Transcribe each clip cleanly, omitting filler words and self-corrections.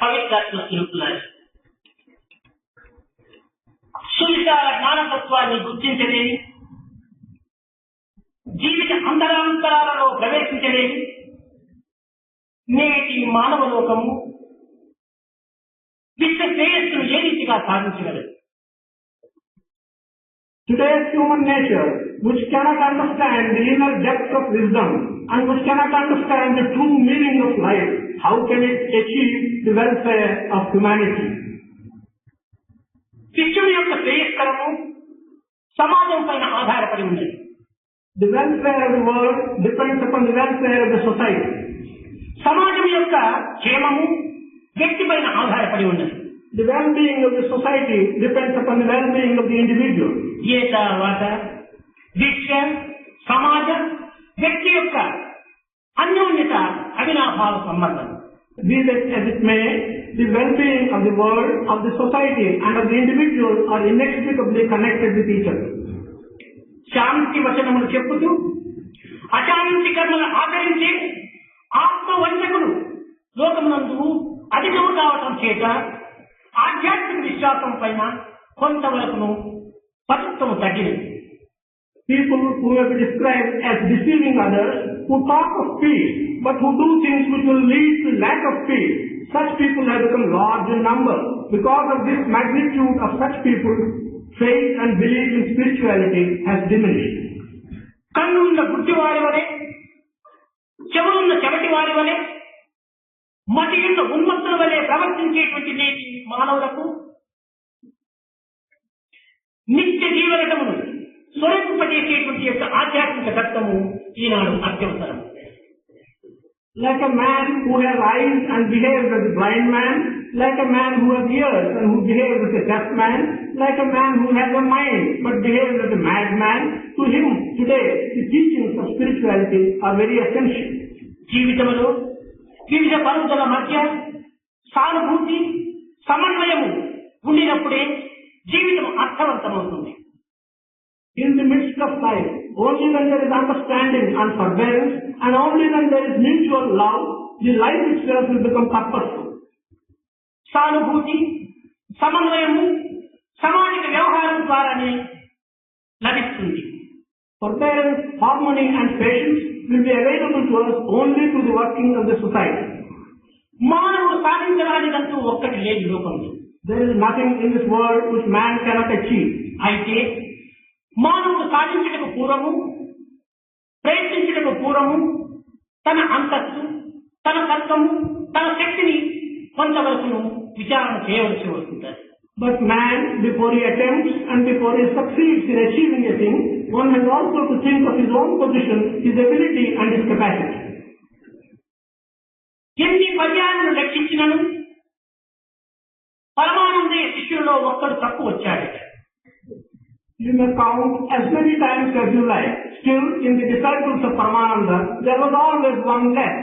పవిత్రతను తెలుపుతున్నారు. సువిశాల జ్ఞానతత్వాన్ని గుర్తించలేని, జీవిత అంతరాంతరాలలో ప్రవేశించలేని నేటి మానవ లోకము విశ్వ శ్రేయస్సును ఏ రీతిగా సాధించగలదు? Today's human nature, which cannot understand the inner depth of wisdom and which cannot understand the true meaning of life, how can it achieve the welfare of humanity? శిష్యుని యొక్క శ్రేయస్కరము సమాజం పైన ఆధారపడి ఉన్నది. The welfare of the world depends upon the welfare of the society. సమాజం యొక్క క్షేమము వ్యక్తి పైన ఆధారపడి ఉన్నది. The well-being of the society depends upon the well-being of the individual. ఏ తర్వాత విశ్వ సమాజ వ్యక్తి యొక్క అన్యోన్యత అవినాభావ సంబంధం. Be that as it may, the well-being of the world, of the society and of the individual are inextricably connected with each other. శాంతి వచనములు చెప్పుతూ అశాంతి కర్మలు ఆచరించే ఆత్మవంచకులు లోకమునందు అధికము కావటం చేత ఆధ్యాత్మిక విశ్వాసం పైన కొంతవరకును పటుత్వము తగ్గినది. People who may be described as deceiving others, who talk of peace, but who do things which will lead to lack of peace, such people have become large in number. Because of this magnitude of such people, faith and belief in spirituality has diminished. కన్నున్న గుడ్డివారి వలె, చెవులున్న చెవటి వారి వలె, మతి ఉన్న ఉన్మత్తుల వలె ప్రవర్తించేటువంటి నేటి మానవులకు నిత్య జీవనటమును స్వరూపజేసేటువంటి యొక్క ఆధ్యాత్మిక తత్వము ఈనాడు అత్యవసరం. Like a man who has eyes and behaves as a blind man, like a man who has ears and who behaves as a deaf man, like a man who has a mind but behaves as a madman, to him today the teachings of spirituality are very essential. జీవితంలో వివిధ పరుదల మధ్య సానుభూతి సమన్వయము ఉండినప్పుడే జీవితం అర్థవంతమవుతుంది. In the midst of life, only when there is understanding and forbearance, and only when there is mutual love, the life itself will become purposeful. సానుభూతి సమన్వయము సామాజిక వ్యవహారం ద్వారానే లభిస్తుంది. Forbearance, harmony and patience will be available to us only through the working of the society. మానవుడు సాధించరానిదంటూ ఒక్కటి లేదు లోకంలో. There is nothing in this world which man cannot achieve. అయితే మానవుడు సాధించటకు పూర్వము, ప్రయత్నించటకు పూర్వము తన అంతస్తు, తన తత్వము, తన శక్తిని కొంతవరకును విచారణ చేయవలసి వస్తుంటారు. But man, before he attempts and before he succeeds in achieving a thing, one has also to think of his own position, his ability and his capacity. ఎన్ని పర్యాలను రక్షించినను పరమానందయ్య శిష్యులలో ఒక్కడు తక్కువ వచ్చాడు. You may count as many times as you like. Still, in the disciples of Paramananda, there was always one less.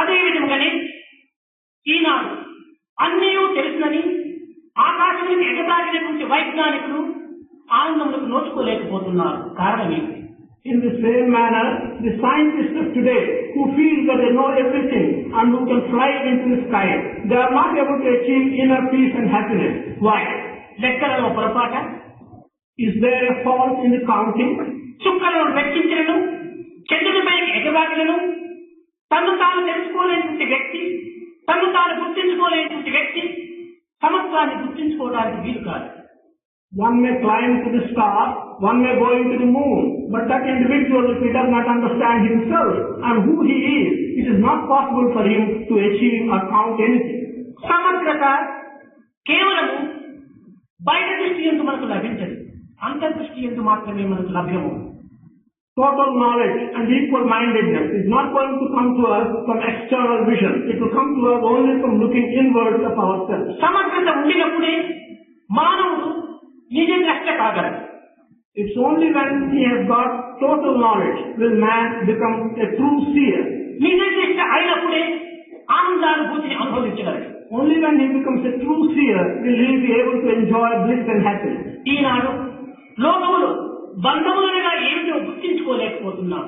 అదే విధంగానే ఈనాడు అన్నీ తెలుసునని ఆకాశానికి ఎగతాగినటువంటి వైజ్ఞానికులు ఆనందములకు నోచుకోలేకపోతున్నారు. కారణమే In the same manner, the scientists of today who feel that they know everything and who can fly into the sky, they are not able to achieve inner peace and happiness. Why? లెక్కలలో పొరపాట, Is there a fault in the counting? చుక్కలను వెచ్చించలను, చంద్రుడిపైకి ఎగబాటలను, తను తాను తెలుసుకోలేనటువంటి వ్యక్తి, తను తాను గుర్తించుకోలేనటువంటి వ్యక్తి సమత్వాన్ని గుర్తించుకోవడానికి వీలు కాదు. One may climb to the star, one may go into the moon, but that individual, if he does not understand himself and who he is, it is not possible for him to achieve or count anything. సమగ్రత కేవలము బయట దృష్టి యందు మనకు లభించదు, అంతర్దృష్టి యందు మాత్రమే మనకు లభ్యము. Total knowledge and equal-mindedness is not going to come to us from external vision. It will come to us only from looking inwards of ourselves. సమగ్రత ఉండినప్పుడే మానవుడు నిజ ద్రష్ట కాగలడు. It's only when he has got total knowledge will man become a true seer. నిజ ద్రష్ట అయినప్పుడే ఆనందానుభూతిని అనుభవించగలడు. Only when he becomes a true seer will he be able to enjoy bliss and happiness. ఈనాడు లోకములో బంధములుగా ఏమిటో గుర్తించుకోలేకపోతున్నాం.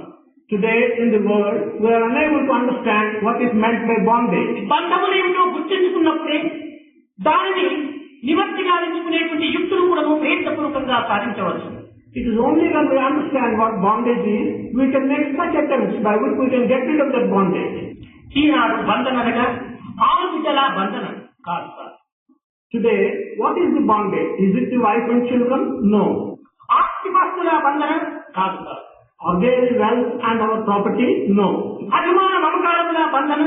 Today in the world, we are unable to understand what is meant by bondage. బంధములు ఏమిటో గుర్తించుకున్నప్పుడే దానిని నివర్తి గావించుకునేటువంటి యుక్తులు కూడా ప్రయత్నపూర్వకంగా సాధించవచ్చు. It is only when we understand what bondage is, we can make such attempts by which we can get rid of that bondage. ఈనాడు బంధనగా ఆలోచించల బంధన కాదు sir. Today, what is the bondage? Is it the wife and children? No. ఆస్తిపాస్తుల బంధన కాదు sir. Are they the wealth and our property? No. అభిమాన మమకారముల బంధన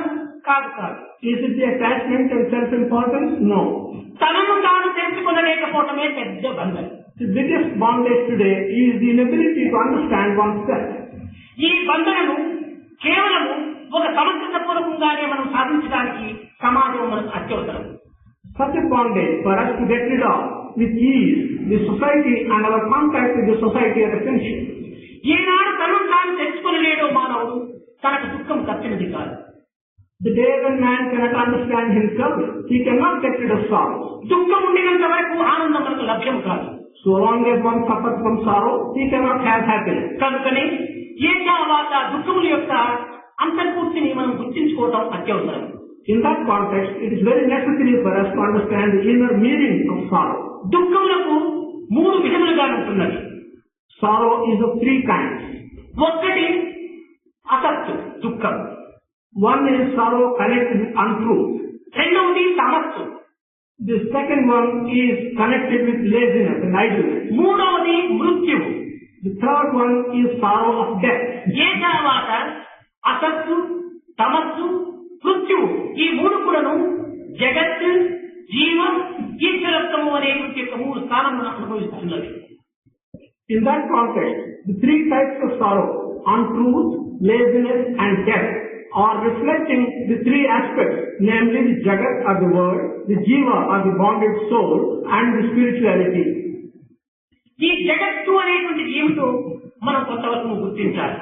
కాదు sir. Is it the attachment and self-importance? No. తనను తాను తెలుసుకొనలేకపోవటమే పెద్ద బంధన. The biggest bondage today is the inability to understand oneself. ఈ బంధనను కేవలము ఒక సమర్థత పూర్వకంగానే మనం సాధించడానికి సమాజం మనకు అత్యవసరం. Such a bondage for us to get rid of with ease, the society and our contact with the society are essential. ఈనాడు తనను తాను తెలుసుకొనలేడో మానవుడు తనకు దుఃఖం తప్పినది కాదు. The day when man cannot understand himself, he cannot get rid of sorrow. దుఃఖం ఉండినంత వరకు ఆనందం మనకు లభ్యం కాదు. So long as one suffers from sorrow, he cannot have happiness. కనుకనే ఏకావాత దుఃఖముల యొక్క అంతర్పూర్తిని మనం గుర్తించుకోవటం అత్యవసరం. In that context, it is very necessary for us to understand the inner meaning of sorrow. దుఃఖములకు మూడు విధములుగా ఉంటున్నది. Sorrow is of three kinds. ఒకటి అసత్తు దుఃఖం. One is sorrow connected with untruth. రెండవది సమత్తు. The second one is connected with laziness and idleness. మూడవది మృత్యువు. The third one is sorrow of death. ఏ తర్వాత అసత్తు తమస్సు మృత్యువు ఈ మూడు కూడాను జగత్తు జీవం ఈశ్వరత్వము అనేటువంటి యొక్క మూడు స్థానములను అనుభవిస్తున్నది. In that context, the three types of sorrow, untruth, laziness and death, are reflecting the three aspects, namely the Jagat or the world, the Jiva or the bonded soul, and the spirituality. ఈ జగత్తు అనేటువంటి ఏమిటో మనం కొంతవరకు గుర్తించాలి.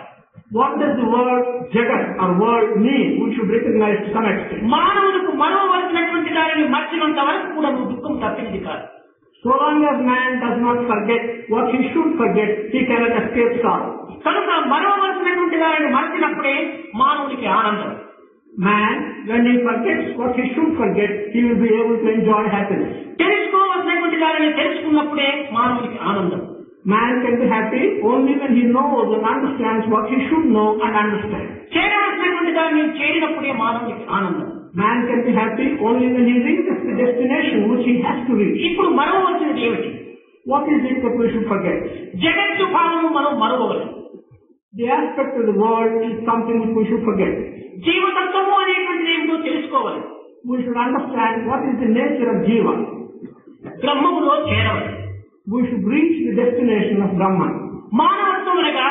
What does the word Jagat or world mean? We should recognize to some extent. మానవులకు మరవవలసినటువంటి దానిని మర్చినంత వరకు కూడా దుఃఖం తప్పినది కాదు. So long as man does not forget what he should forget, he cannot escape sorrow. కనుక మరవవలసినటువంటి దానిని మర్చినప్పుడే మానవునికి ఆనందం. Man, when he forgets what he should forget, he will be able to enjoy happiness. తెలుసుకోవలసినటువంటి దానిని తెలుసుకున్నప్పుడే మానవునికి ఆనందం. Man can be happy only when he knows and understands what he should know and understand. చేరవలసినటువంటి దానిని చేరినప్పుడే మానవునికి ఆనందం. Man can be happy only when he reaches the destination which he has to reach. ఇప్పుడు మరవవలసినది ఏమిటి? What is it that we should forget? జగత్తు భావము మనం మరవవలసి. The aspect of the world is something which we should forget. జీవతత్వము అనేటువంటిది ఏమిటో తెలుసుకోవాలి. We should understand what is the nature of Jiva. బ్రహ్మములో చేరవాలి. We should reach the destination of Brahman. మానవత్వం అనగా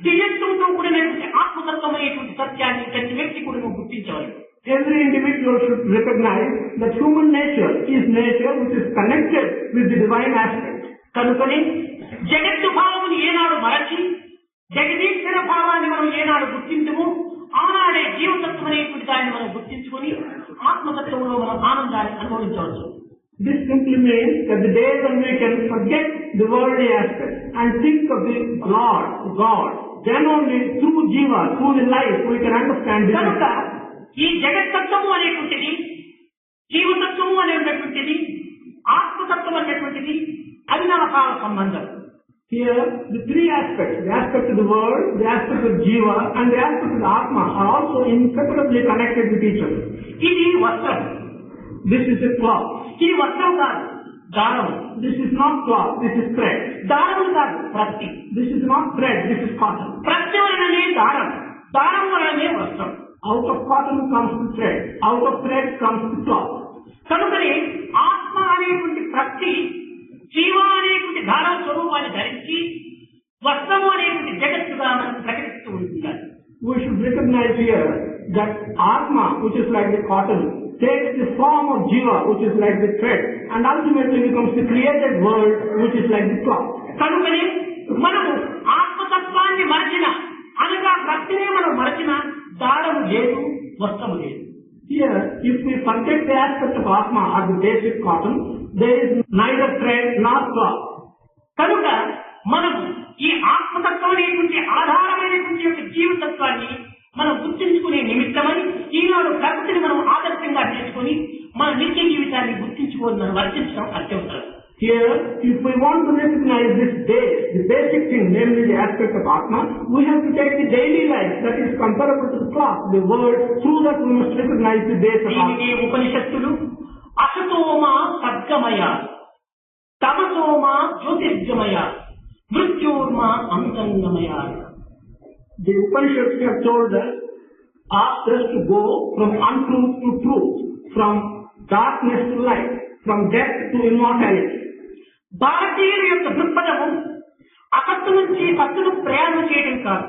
దివ్యత్వంతో కూడినటువంటి ఆత్మతత్వం అనేటువంటి సత్యాన్ని ప్రతి వ్యక్తి కూడా గుర్తించవాలి. Every individual should recognize that human nature is nature which is connected with the divine aspect. కనుకనే జగత్తు భావముని ఏనాడు మరచి జగదీశ్వర భావాన్ని మనం ఏనాడు గుర్తించము ఆనాడే జీవతత్వం అనేటువంటి దాన్ని మనం గుర్తించుకొని ఆత్మతత్వంలో మనం ఆనందాన్ని అనుభవించవచ్చు. This simply means that the day when we can forget the worldly aspect and think of the Lord, God, then only through Jiva, through the life, we can understand this. కనుక ఈ జగత్తత్వము అనేటువంటిది జీవతత్వము అనేటువంటిది ఆత్మతత్వం అనేటువంటిది అవినాభావ సంబంధం. Here, the three aspects, the aspect of the world, the aspect of Jiva, and the aspect of the Atma are also inseparably connected with each other. ఇది వస్త్రం. This is a cloth. ఇది వస్త్రం కాదు, దారం. This is not cloth, this is thread. దారం కాదు, ప్రత్తి. This is not thread, this is cotton. ప్రత్తి వలననే దారం, దారం వలననే వస్త్రం. Out of cotton comes the thread, out of thread comes the cloth. కనుకనే ఆత్మ అనేటువంటి ప్రత్తి జీవ అనేటువంటి ధారా స్వరూపాన్ని ధరించి వస్త్రము అనేటువంటి జగత్తుగా మనం ప్రకటిస్తూ ఉంటున్నారు. We should recognize here that Atma, which is like the cotton, takes the form of Jiva, which is like the thread, and ultimately becomes the created world, which is like the cloth. కనుకనే మనము ఆత్మతత్వాన్ని మరచిన అనగా ప్రత్తినే మనం మరచిన దారము లేదు, వస్త్రము లేదు. Here, if we forget the aspect of Atma or the basic cotton, there is neither thread nor cloth. కనుక మనము ఈ ఆత్మతత్వం అనేటువంటి ఆధారమైనటువంటి యొక్క జీవతత్వాన్ని మనం గుర్తించుకునే నిమిత్తమై ఈనాడు ప్రకృతిని మనం ఆదర్శంగా చేసుకుని మన నిత్య జీవితాన్ని గుర్తించుకొని మనం వర్తించడం అత్యవసరం. Here, if we want to recognize this base, the basic thing, namely the aspect of Atma, we have to take the daily life that is comparable to the clock, the world, through that we must recognize the base of Atma. దీనికి ఉపనిషత్తులు అసతోమ సద్గమయ, తమసోమ జ్యోతిర్గమయ, మృత్యోర్మ అమృతంగమయ. The Upanishads have told us, asked us to go from untruth to truth, from darkness to light, from death to immortality. భారతీయుల యొక్క దృక్పథము అసత్తు నుంచి సత్తును ప్రయాణం చేయడం కాదు.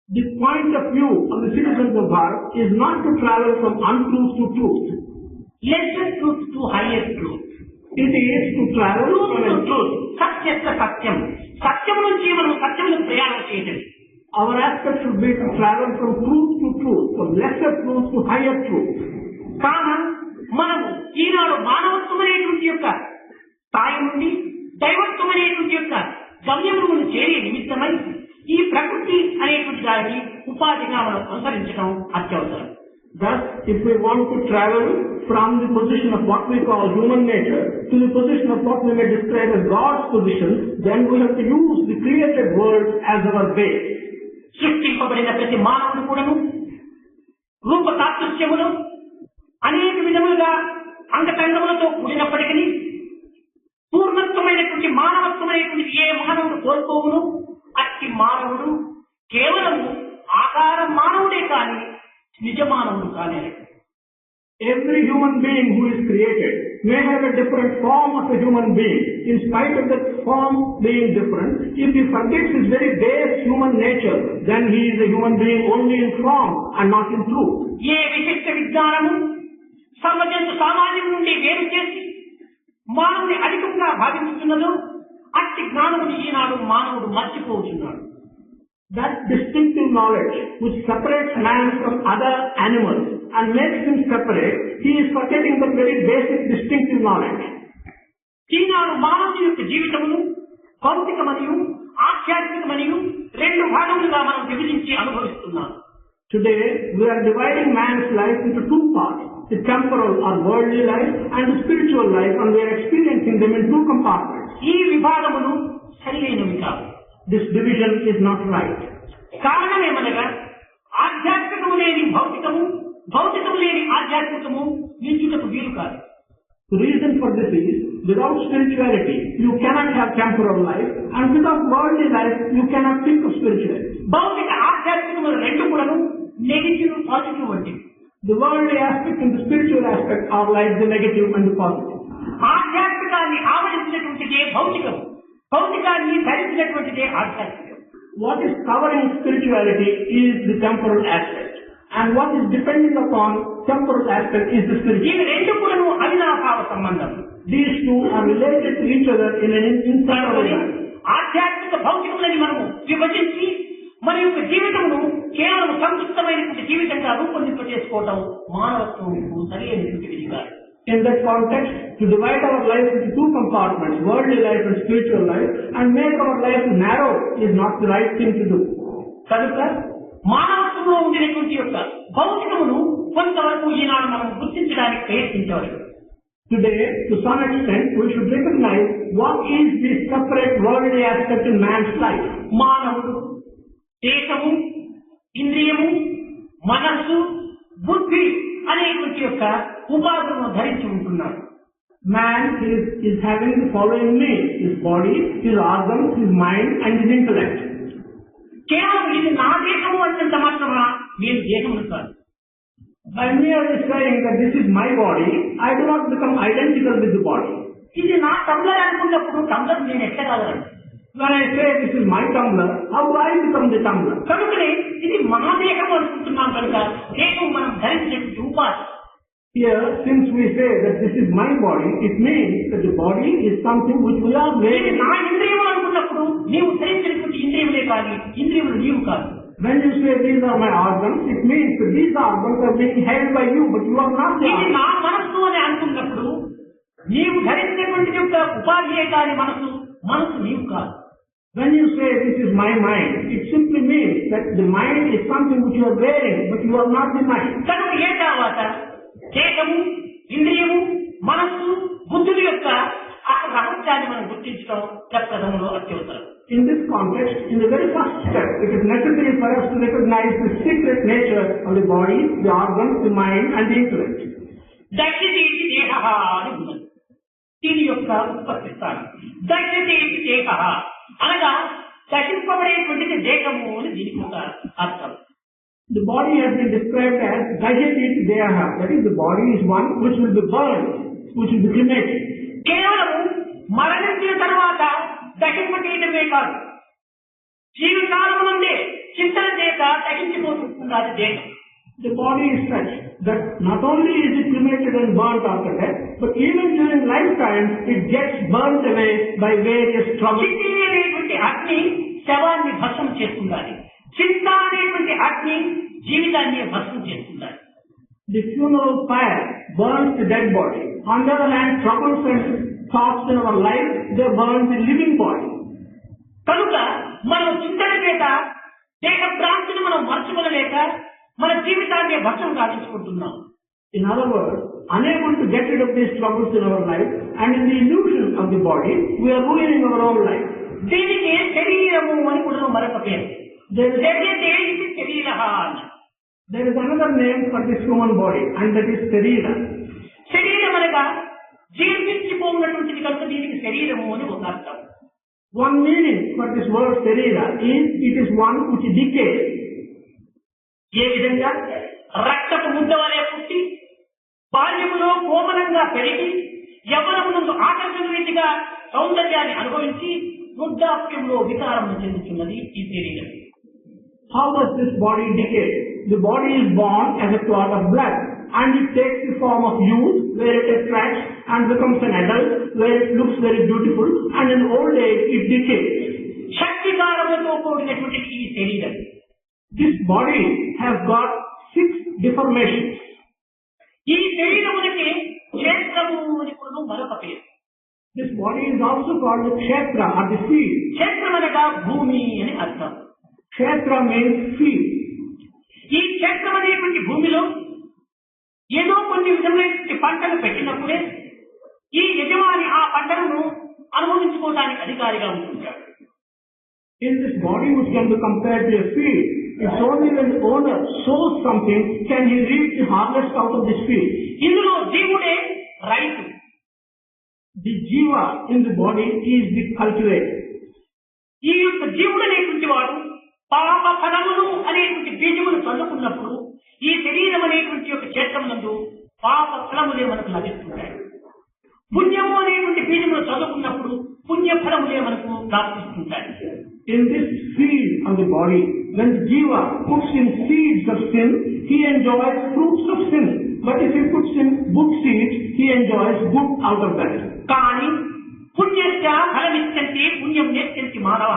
The point of view of the citizens of Bharat is not to travel from untruth to truth. Lesser truth to hire truth. It is to travel from a truth. సత్యస్థ సత్యం, సత్యం నుంచి మనం సత్యమును ప్రయాణం చేయటం. Our aspect should be to travel from truth to truth, from lesser truth to higher truth. కాన మనము ఈనాడు మానవత్వం అనేటువంటి యొక్క స్థాయి నుండి దైవత్వం అనేటువంటి యొక్క గమ్యమును చేరే నిమిత్తమై ఈ ప్రకృతి అనేటువంటి దానిని ఉపాధిగా మనం అనుసరించడం అత్యవసరం. Thus, if we want to travel from the position of what we call human nature to the position of what we may describe as God's position, then we have to use the created world as our base. సృష్టింపబడిన ప్రతి మానవుడు కూడాను రూప సాదృశ్యములు అనేక విధములుగా అంగతంగములతో కూడినప్పటికీ పూర్ణత్వమైనటువంటి మానవత్వమైనటువంటి ఏ మానవుడు కోల్పోవును అట్టి మానవుడు కేవలము ఆకార మానవుడే కాని నిజ మానవుడు కాలేడు. Every human being who is created may have a different form of a human being. In spite of that form being different, if he forgets his very base human nature, then he is a human being only in form and not in truth. ఏ విశిష్ట విజ్ఞానము సర్వజంతు సామాన్యం నుండి వేరు చేసి మానవుని అధికంగా భావించుతున్నదో అట్టి జ్ఞానముని ఈనాడు మానవుడు మర్చిపోతున్నాడు. That distinctive knowledge which separates man from other animals and makes him separate, he is forgetting the very basic distinctive knowledge. ఈనాడు మానవుని యొక్క జీవితమును భౌతిక మరియు ఆధ్యాత్మిక మరియు రెండు భాగములుగా మనం విభజించి అనుభవిస్తున్నాం. Today, we are dividing man's life into two parts, the temporal or worldly life and the spiritual life, and we are experiencing them in two compartments. ఈ విభాగములు సరైనవి కావు. This division is not right. కారణమేమనగా ఆధ్యాత్మికము లేని భౌతికము, భౌతికము లేని ఆధ్యాత్మికము నించుటకు వీలు కాదు. The reason for this is, without spirituality, you cannot have temporal life, and without worldly life, you cannot think of spirituality. భౌతిక ఆధ్యాత్మికములు రెండు కూడాను నెగిటివ్ పాజిటివ్ వంటివి. The worldly aspect and the spiritual aspect are like the negative and the positive. ఆధ్యాత్మికాన్ని ఆవరించినటువంటిదే భౌతికము, భౌతికాన్ని ధరించినటువంటిదే ఆధ్యాత్మికం. What is covering spirituality is the temporal aspect, and what is depending upon temporal aspect is the spiritual. ఈ రెండు కూడాను అవినాభావ సంబంధం. These two are related to each other in an inseparable way. ఆధ్యాత్మిక భౌతికములని మనము విభజించి మన యొక్క జీవితమును కేవలం సంక్షిప్తమైనటువంటి జీవితంగా రూపొందింపజేసుకోవడం మానవత్వంకు సరైనటువంటి విధి కాదు. In that context, to divide our life into two compartments, worldly life and spiritual life, and make our life narrow is not the right thing to do. కనుక మానవత్వంలో ఉండినటువంటి యొక్క భౌతికమును కొంతవరకు ఈనాడు మనం గుర్తించడానికి ప్రయత్నించాలి. Today, to some extent, we should recognize what is the separate worldly aspect in man's life. మానవుడు దేశము, ఇంద్రియము, మనస్సు, బుద్ధి అనేటువంటి యొక్క ఉపాధులను ధరించి ఉంటున్నాడు. Man is having the following needs: his body, his organs, his mind, and his intellect. కేవలం ఇది నా దేహము అంత మాత్రమా నేను దేహమును కాదు. By merely saying that this is my body, I do not become identical with the body. ఇది నా టంబ్లర్ అనుకున్నప్పుడు టంబ్లర్ నేను ఎక్కగలను. When I say this is my tumbler, how do I become the tumbler? కనుకనే ఇది మన దేహం అనుకుంటున్నాం కనుక దేహం మనం ధరించినటువంటి ఉపాధి. Here, since we say that this is my body, it means that the body is something which we are ఇది made. నా ఇంద్రియములు అనుకున్నప్పుడు నీవు ధరించినటువంటి ఇంద్రియములే కాదు, ఇంద్రియములు నీవు కాదు. When you say these are my organs, it means that these organs are being held by you, but you are not the ఇది organs. నా మనస్సు అని అనుకున్నప్పుడు నీవు ధరించినటువంటి యొక్క ఉపాధియే కాని మనసు, మనసు నీవు కాదు. When you say this is my mind, it simply means that the mind is something which you are wearing, but you are not the mind. కనుక ఏ తర్వాత దేహము, ఇంద్రియము, మనస్సు, బుద్ధుల యొక్క ఆ రహస్యాన్ని మనం గుర్తించడం ప్రథమంలో అత్యవసరం. In this context, in the very first step, it is necessary for us to recognize the secret nature of the body, the organs, the mind and the intellect. దైత్యతే దేహ అని ఉన్నది. దీని యొక్క ఉత్పత్తి స్థానం. దైత్యతే దేహ అనగా దహింపబడేటువంటిది దేహము అని దీనికి ఒక అర్థం. The body has been described as dhyati deha, that is, the body is one which will be burned, which will be cremated. కేవలము మరణించిన తర్వాత దహింపచేయడమే కాదు, జీవితాల నుండి చింతన చేత దహించిపోతున్నది దేహం. The body is such that not only is it cremated and burnt after death, but even during lifetime it gets burnt away by various troubles. చిత్తి అనేటువంటి అగ్ని శవాన్ని భస్మం చేస్తుండాలి. చింత అనేటువంటి అగ్ని జీవితాన్ని భస్మం చేస్తుండాలి. The funeral fire burns the dead body. On the other hand, troubles and thoughts in our life, they burn the living body. కనుక మనం చింతన చేత దేహ భ్రాంతిని మనం మర్చిపోలేక మన జీవితాన్ని భస్మం కావించుకుంటున్నాం. In other words, unable to get rid of these troubles in our life, and in the illusion of the body, we are ruining our own life. దీనికి శరీరము అని కూడా మరొక పేరు. There is another name for this human body, and that is శరీర. శరీరం అనగా జీర్ణించిపోయినటువంటిది కనుక దీనికి శరీరము అని ఒక అర్థం. One meaning for this word శరీర is it is one which decays. ఏ విధంగా రక్తపు ముద్ద వలె పుట్టి బాల్యములో కోమలంగా పెరిగి యవ్వనమునందు ఆకర్షణీయంగా సౌందర్యాన్ని అనుభవించి వృద్ధాప్యంలో వికారం చెందుతున్నది ఈ శరీరం. How does this body decay? The body is born as a clot of blood, and it takes the form of youth, where it attracts and becomes an adult, where it looks very beautiful, and in old age it decays. శక్తికారములతో కూడినటువంటి ఈ శరీరం. This body has got 6 deformations. ఈ శరీరమునికి క్షేత్రము అని కూడా మరొక పేరు. This body is also called the kshetra or the field. క్షేత్రం అనగా భూమి అని అర్థం. Kshetra means field. ఈ క్షేత్రం అనేటువంటి భూమిలో ఏదో కొన్ని విధమైనటువంటి పంటలు పెట్టినప్పుడే ఈ యజమాని ఆ పంటలను అనుభవించుకోవడానికి అధికారిగా ఉంటుంటాడు. In this body which can be compared to a field, it's only when the owner sows something can he reap the harvest out of this field. ఇందులో జీవుడే రైతు. The jiva in the body is the cultivator. ఈ యొక్క జీవుడు అనేటువంటి వాడు పాప ఫలములు అనేటువంటి బీజములు చల్లుకున్నప్పుడు ఈ శరీరం అనేటువంటి యొక్క క్షేత్రం నందు పాప ఫలములే మనకు లభిస్తుంటాయి. పుణ్యము అనేటువంటి బీజములు చదువుకున్నప్పుడు పుణ్య ఫలములే మనకు ప్రాప్తిస్తుంటాయి. In this field of the body, when the jiva puts in seeds of sin, he enjoys fruits of sin. But if he puts in good seeds, he enjoys good out of that. కానీ పుణ్యశ్చ ఫలమిచ్చంతి పుణ్యం నేర్చంతి మానవ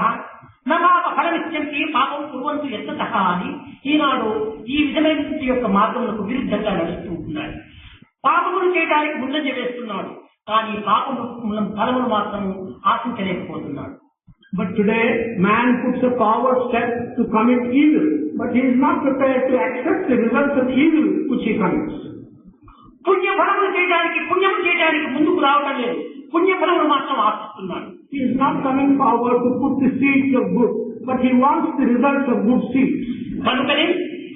నపాప ఫలమిచ్చంతి పాపం కుర్వంతు యత్తతః అని ఈనాడు ఈ విధమైనటువంటి యొక్క మార్గములకు విరుద్ధంగా నడుస్తూ ఉన్నారు. పాపములు చేయడానికి ముందంజ వేస్తున్నాడు, కానీ పాపము ఫలములు మాత్రం ఆశించలేకపోతున్నాడు. But today, man puts a forward step to commit evil, but he is not prepared to accept the results of evil which he commits. పుణ్య ఫలములు చేయడానికి ముందుకు రావడం లేదు, పుణ్య ఫలములు మాత్రం ఆశిస్తున్నాడు. He is not coming forward to put the seeds of good, but he wants the results of good seeds. కనుకనే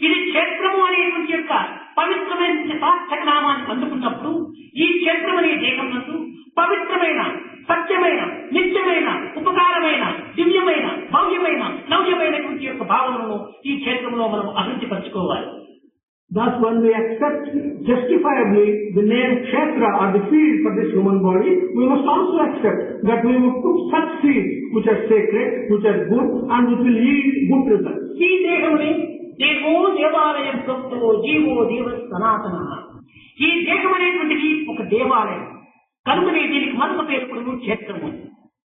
ఇది క్షేత్రము అనేటువంటి యొక్క పవిత్రమైన సార్థక నామాన్ని అందుకున్నప్పుడు ఈ క్షేత్రం అనే దేహం నందు పవిత్రమైన సత్యమైన నిత్యమైన ఉపకారమైన దివ్యమైన భవ్యమైన నవ్యమైనటువంటి యొక్క భావనను ఈ క్షేత్రంలో మనం అభివృద్ధి పరచుకోవాలి. Thus, when we accept justifiably the name kshetra or the field for this human body, we must also accept that we will put such seeds which are sacred, which are good, and which will yield good results. ఈ దేహముని దేహో దేవాలయం ప్రోక్తో GO దేవ సనాతన. ఈ దేహం అనేటువంటిది ఒక దేవాలయం కనుకనే దీనికి మరొక పేరు కూడా క్షేత్రము.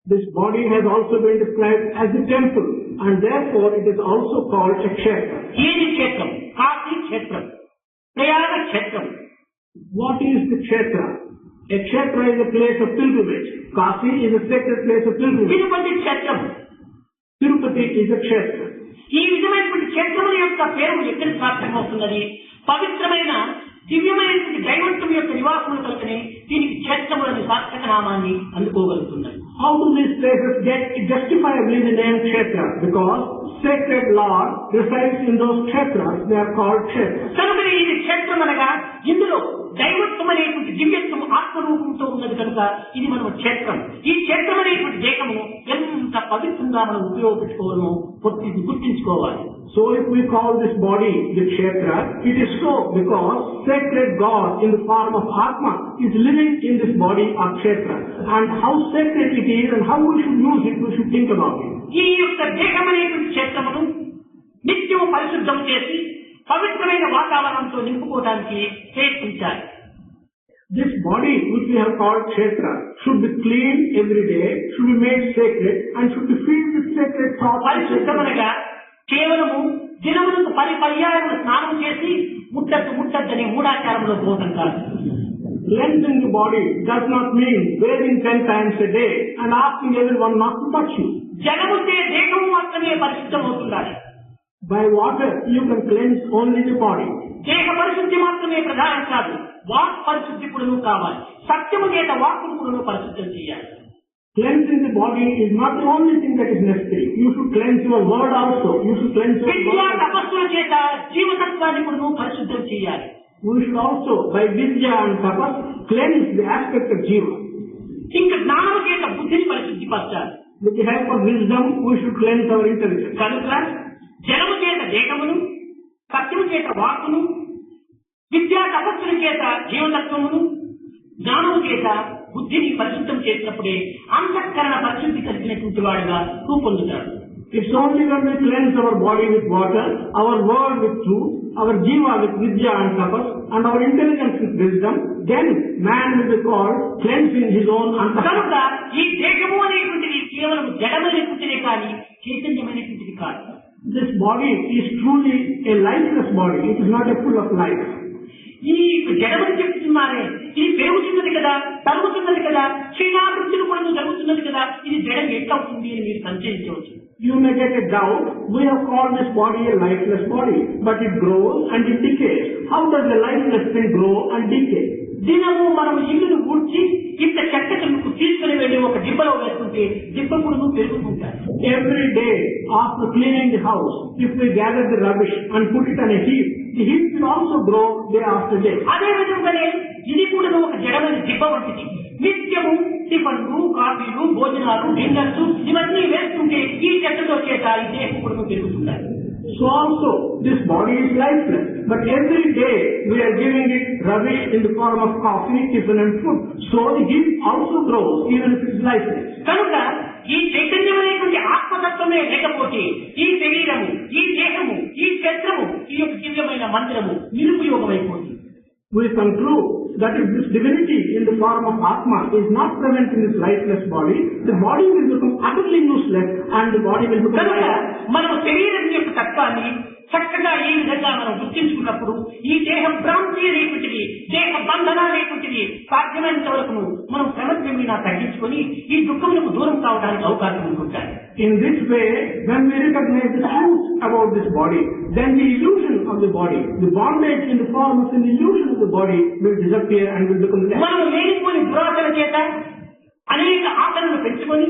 This body has also been described as a temple, and therefore it is also called a kshetra. ఏది క్షేత్రం? కాశీ క్షేత్రం, ప్రయాణ క్షేత్రం. What is the kshetra? A kshetra is a place of pilgrimage. Kasi is a sacred place of pilgrimage. Tirupati క్షేత్రం, Tirupati is a kshetra. ఈ విధమైనటువంటి క్షేత్రముల యొక్క పేరు ఎక్కడి సార్థకమవుతున్నది? పవిత్రమైన దివ్యమైనటువంటి దైవత్వం యొక్క నివాసములు కనుకనే దీనికి క్షేత్రములని సార్థక నామాన్ని అందుకోగలుగుతున్నది. How do these places get justifiably the name kshetra? Because sacred Lord resides in those kshetras. They are called kshetras. కనుకనే ఇది క్షేత్రం అనగా ఇందులో దైవత్వం అనేటువంటి దివ్యత్వం ఆత్మరూపంతో ఉన్నది కనుక ఇది మనం క్షేత్రం. ఈ క్షేత్రం అనేటువంటి దేహము ఎంత పవిత్రంగా మనం ఉపయోగించుకోవాలో గుర్తించుకోవాలి. So if we call this body the kshetra, it is so because sacred God in the form of Atma is living in this body of kshetra. And how sacred it is and how we should use it, we should think about it. ఈ యొక్క దేహం అనేటువంటి క్షేత్రమును నిత్యము పరిశుద్ధం చేసి పవిత్రమైన వాతావరణంతో నింపుకోవడానికి ప్రయత్నించాలి. This body which we have called kshetra should be cleaned every day, should be made sacred and should be filled with sacred thoughts. పరిశుద్ధమనగా కేవలము దినములకు 10 పర్యాయములు స్నానం చేసి ముట్టద్దని మూఢాచారంలో పోవడం కాదు. Cleansing the body does not mean bathing 10 times a day and asking everyone not to touch you. జలముతే దేహము మాత్రమే పరిశుద్ధమవుతుండాలి. By water you can cleanse only the body. దేహ పరిశుద్ధి మాత్రమే ప్రధానం కాదు, వాక్ పరిశుద్ధి కూడాను కావాలి. సత్యము చేత వాక్కును కూడాను పరిశుద్ధం చేయాలి. Cleansing the body is not the only thing that is necessary. You should cleanse your word also. You should cleanse your విద్యా word. తపస్సుల చేత జీవతత్వాన్ని కూడాను పరిశుద్ధం చేయాలి. We should also, by vidya and tapas, cleanse the aspect of jiva. ఇంకా జ్ఞానము చేత బుద్ధిని పరిశుద్ధిపరచాలి. With the help of wisdom, we should cleanse our intelligence. కనుక జలము చేత దేహమును, సత్యము చేత వాక్కును, విద్యా తపస్సుల చేత జీవతత్వమును, జ్ఞానము చేత బుద్ధిని పరిశుద్ధం చేసినప్పుడే అంతఃకరణ పరిశుద్ధి కలిగినటువంటి వాడుగా రూపొందుతాడు. It's only when we cleanse our body with water, our word with truth, our jiva with vidya and tapas, and our intelligence with wisdom, then man will be called cleansing his own antahkarana. కనుక ఈ దేహము అనేటువంటిది కేవలం జడమైనటువంటిదే కానీ చైతన్యమైనటువంటిది కాదు. This body is truly a lifeless body. It is not a full of life. ఈ జడమని చెప్తున్నారే, ఇది పెరుగుతున్నది కదా, తరుగుతున్నది కదా, క్షీణాభివృద్ధిని కూడా జరుగుతున్నది కదా, ఇది జడం ఎట్లా అవుతుంది అని మీరు సంశయించవచ్చు. You may get a doubt. We have called this body a lifeless body, but it grows and it decays. How does a lifeless thing grow and decay? దినము మనం ఇల్లును ఊడ్చి ఇంత చెత్తకు తీసుకుని వెళ్ళి ఒక దిబ్బలో వేసుకుంటే దిబ్బ కూడా పెరుగుతుంటారు. Every day after cleaning the house, if we gather the rubbish and put it on a heap, the heap will also grow day after day. అదే విధంగానే ఇది కూడా ఒక జడమైన దిబ్బ వంటిది. నిత్యము టిఫన్లు, కాఫీలు, భోజనాలు, డిన్నర్స్ ఇవన్నీ వేస్తుంటే ఈ చెత్తతో చేత ఈ దేహం కూడా పెరుగుతుంటారు. So also this body is lifeless, but every day we are giving it rubbish in the form of coffee, tiffin and food. So the heap also grows even if it is lifeless. కనుక ఈ చైతన్యమైనటువంటి ఆత్మతత్వమే లేకపోతే ఈ శరీరము, ఈ దేహము, ఈ క్షేత్రము, ఈ యొక్క దివ్యమైన మందిరము నిరుపయోగమైపోతుంది. We conclude that if this divinity in the form of Atma is not present in this lifeless body, the body will become utterly useless and the body will become కనుక lifeless. మనం శరీరం యొక్క తత్వాన్ని చక్కగా ఈ విధంగా మనం గుర్తించుకున్నప్పుడు ఈ దేహ భ్రాంతి అనేటువంటిది, దేహ బంధన అనేటువంటిది సాధ్యమైనంత వరకు మనం శ్రమత్వమైనా తగ్గించుకొని ఈ దుఃఖములకు దూరం కావడానికి అవకాశం ఉంటుంటాయి. In this way, when we recognize the truth about this body, then the illusion of the body, the bondage in the form of an illusion of the body will disappear and will become less. మనం లేనిపోని దురాశల చేత అనేక ఆశలను పెంచుకొని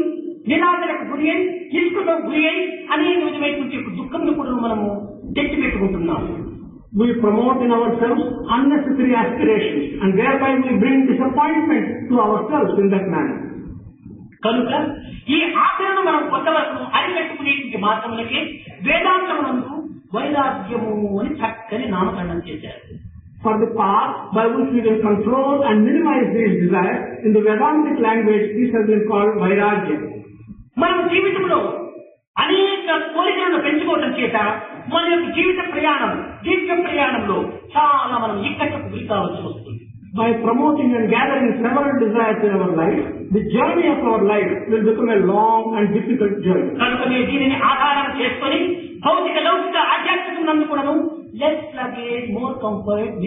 నిరాశలకు గురి అయి, ఇసుకతో గురి అయి అనేక విధమైనటువంటి దుఃఖములు కూడా మనము తెచ్చిపెట్టుకుంటున్నాం. We promote in ourselves unnecessary aspirations and thereby we bring disappointment to ourselves in that manner. కనుక ఈ ఆచరణను మనం కొంతవరకు అరికట్టుకునేటువంటి మార్గములకే వేదాంతమునందు వైరాగ్యము అని చక్కని నామకరణం చేశారు. For the path by which we can control and minimize these desires, in the Vedantic language, this has been called vairagya. మనం జీవితంలో అనేక కోరికలను పెంచుకోవడం చేత మన యొక్క జీవిత ప్రయాణం, దీర్ఘ ప్రయాణంలో చాలా మనం ఇక్కడకు గురి కావాల్సి వస్తుంది. By promoting and gathering several desires in our life, the journey of our life will become a long and difficult journey. కనుకనే దీనిని ఆధారం చేసుకొని భౌతిక లౌకిక ఆధ్యాత్మిక నందు కూడాను లెస్ లగేజ్ మోర్ కంఫర్ట్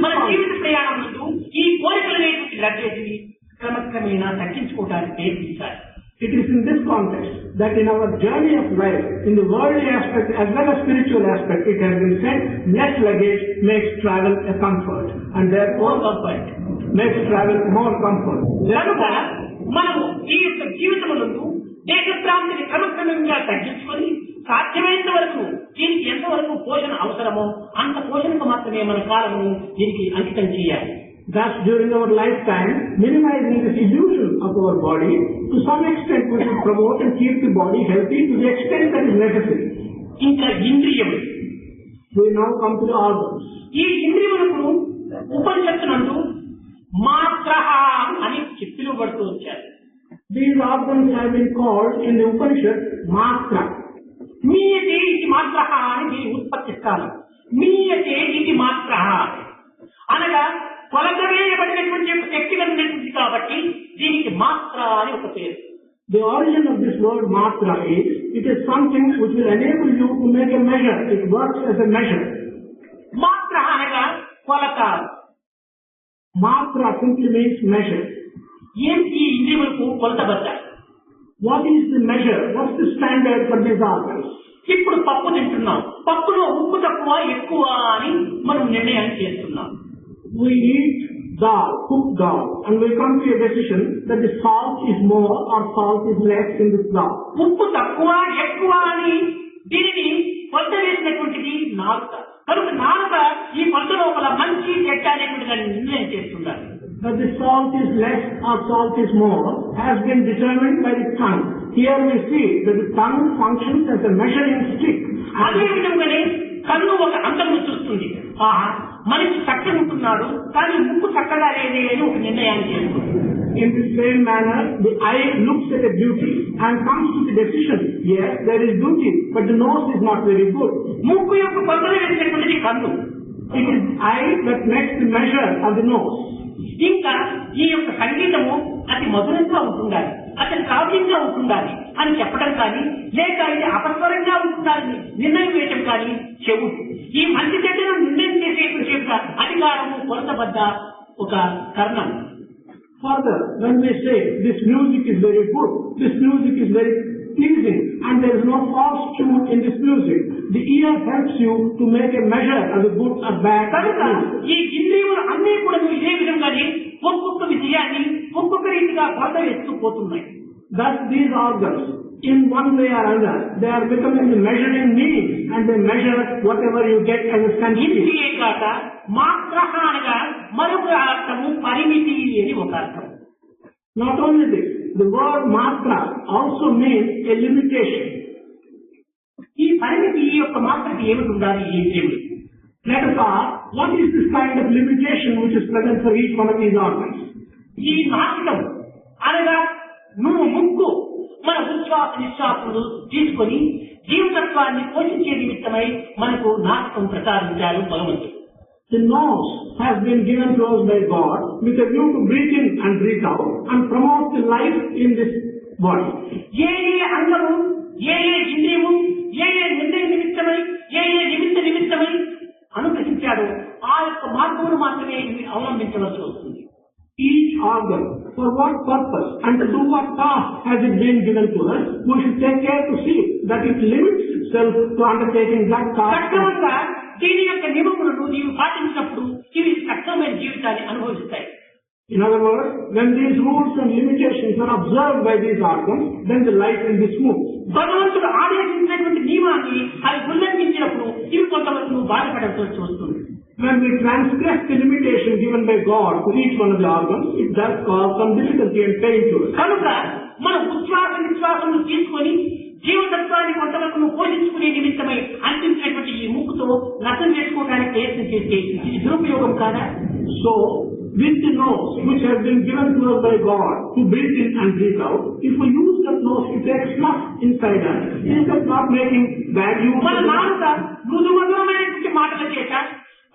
మన జీవిత ప్రయాణం నందు ఈ కోరికలు అనేటువంటి లగేజ్ని క్రమక్రమేణా తగ్గించుకోవడానికి ప్రయత్నించాలి. It is in this context that in our journey of life, in the worldly aspect as well as spiritual aspect, it has been said, less luggage makes travel a comfort, and therefore makes travel more comfort. కనుక మనము ఈ యొక్క జీవితమునందు దేశభ్రాంతిని క్రమక్రమంగా తగ్గించుకొని సాధ్యమైనంత వరకు దీనికి ఎంతవరకు పోషణ అవసరమో అంత పోషణకు మాత్రమే మన కాలము దీనికి అంకితం చేయాలి. Thus, during our lifetime, minimizing this illusion of our body, to some extent we should promote and keep the body healthy to the extent that is necessary. ఇంకా ఇంద్రియములు, We now come to the organs. ఈ ఇంద్రియములకు ఉపనిషత్తునందు మాత్రః అని పిలువబడుతూ వచ్చారు. These organs have been called in the Upanishad Matra. మీయతే ఇది మాత్రః అని దీని ఉత్పత్తి స్థానం. మీయతే ఇది మాత్రః అనగా కొలతవేయబడినటువంటి శక్తి కలిగినటువంటి కాబట్టి దీనికి మాత్ర అని ఒక పేరు. The origin of this word Matra is, it is something which will enable you to make a measure. It works as a measure. మాత్ర అనగా కొలత. Matra simply means measure. ఏం ఈ ఇంద్రియములకు కొలతబద్ద? What is the measure? What's the standard for these organs? ఇప్పుడు పప్పు తింటున్నాం, పప్పులో ఉప్పు తక్కువ ఎక్కువ అని మనం నిర్ణయాన్ని చేస్తున్నాం. We eat dal, cooked dal, and we come to a decision that the salt is more or salt is less in this dal. ఉప్పు తక్కువ ఎక్కువ అని దీనిని కొలత వేసినటువంటిది నాలుక. కనుక నాలుక ఈ కొలత లోపల మంచి చెడ్డ అనేటువంటి దాన్ని నిర్ణయం చేస్తున్నారు. But the salt is less or salt is more has been determined by the tongue. Here we see that the tongue functions as a measuring stick. అదే విధంగానే కన్ను ఒక అందము చూస్తుంది. మనిషి చక్కగా ఉంటున్నాడు కానీ ముక్కు చక్కగా లేదే అని ఒక నిర్ణయాన్ని చేస్తుంది. In the same manner, the eye looks at a beauty and comes to the decision, yes, there is beauty, but the nose is not very good. ముక్కు యొక్క కొలతలు వేసినటువంటిది కన్ను. It is eye that makes the measure of the nose. ఇంకా ఈ యొక్క సంగీతము అతి మధురంగా ఉంటుండాలి, అతి కావ్యంగా ఉంటుండాలి అని చెప్పడం కానీ, లేక ఇది అపస్వరంగా ఉంటుండాలని నిర్ణయం వేయటం కానీ చెవుడు. ఈ మంచి చెడ్డను నిర్ణయం చేసేటువంటి యొక్క అధికారము కొలతబద్ద ఒక కర్ణం. Further, when we say this music is very good, this music is very pleasing, and there is no false tune in this music, the ear helps you to make a measure of the good or bad. కనుక ఈ ఇంద్రియములు అన్నీ కూడా ఇదే విధంగానే ఒక్కొక్క విషయాన్ని ఒక్కొక్క రీతిగా కొలత వేస్తూ పోతున్నాయి. Thus these organs, in one way or other, they are becoming the measuring means, and they measure whatever you get as a quantity. ఇంద్రియ కాక మాత్రః అనగా మరొక అర్థము పరిమితి అని ఒక అర్థం. Not only this, the word matra also means a limitation. ఈ పరిమితి యొక్క మాత్రకి ఏమిటి ఉండాలి ఈ ఇంద్రియములు? Let us ask, what is this kind of limitation which is present for each one of these organs? ఈ నాటకం అనగా నువ్వు ముక్కు మన ఉచ్ఛ్వాస నిశ్వాసములు తీసుకొని జీవతత్వాన్ని పోషించే నిమిత్తమై మనకు నాటకం ప్రసాదించారు భగవంతుడు. The nose has been given to us by God with a view to breathe in and breathe out and promote the life in this body. ఏ అంగము, ఏ ఇంద్రియము, ఏ నిర్ణయ నిమిత్తమై, ఏ నిమిత్త నిమిత్తమై అనుగ్రహించాడో ఆ యొక్క మార్గమును మాత్రమే అవలంబించవలసి వస్తుంది. Each organ, for what purpose and to do what task has it been given to us, we should take care to see that it limits itself to undertaking that task. సక్రమంగా దీని యొక్క నియమములను నీవు పాటించినప్పుడు ఇవి సక్రమైన జీవితాన్ని అనుభవిస్తాయి. In other words, when these rules and limitations are observed by these organs, then the life will be smooth. భగవంతుడు ఆదేశించినటువంటి నియమాన్ని అవి ఉల్లంఘించినప్పుడు ఇవి కొంతవరకు బాధపడాల్సి వస్తుంది. When we transgress the limitation given by God to each one of the organs, it does cause some difficulty and pain to us. కనుక మన ఉచ్ఛ్వాస నిశ్వాసములు తీసుకొని జీవతత్వాన్ని కొంతవరకు పోషించుకునే నిమిత్తమై అందించినటువంటి ఈ ముక్కుతో నష్టం చేసుకోవడానికి ప్రయత్నం చేస్తే ఇది దురుపయోగం కాదా? So, with the nose which has been given to us by God to breathe in and breathe out, if we use that nose to take snuff inside us, instead of not making bad use మన of the నాలుక మృదుమధురమైనటువంటి మాటల చేత,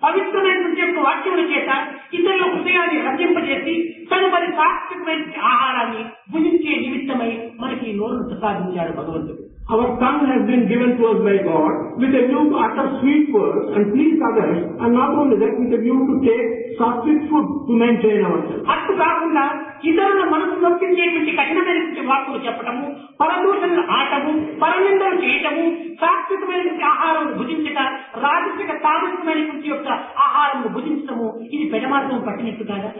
పవిత్రమైనటువంటి యొక్క వాక్యముల చేత ఇతరుల హృదయాన్ని రచింపజేసి తదుపరి సాత్వికమైన ఆహారాన్ని భుజించే నిమిత్తమై మనకి నోరును ప్రసాదించాడు భగవంతుడు. Our tongue has been given to us by God with a view to utter sweet words and please others, and not only that, with a view to take sattvic food to maintain ourselves. అట్టు కాకుండా ఇతరుల మనసు నొప్పించేటువంటి కఠినమైనటువంటి వాక్కులు చెప్పటము, పరదూషణలు atom, పరనిందలు చేయటము, సాత్వికమైనటువంటి ఆహారం భుజించట, రాజసిక తామసికమైనటువంటి యొక్క ఆహారం భుజించటము, ఇది పెడమార్గం పట్టినట్టు కాదా?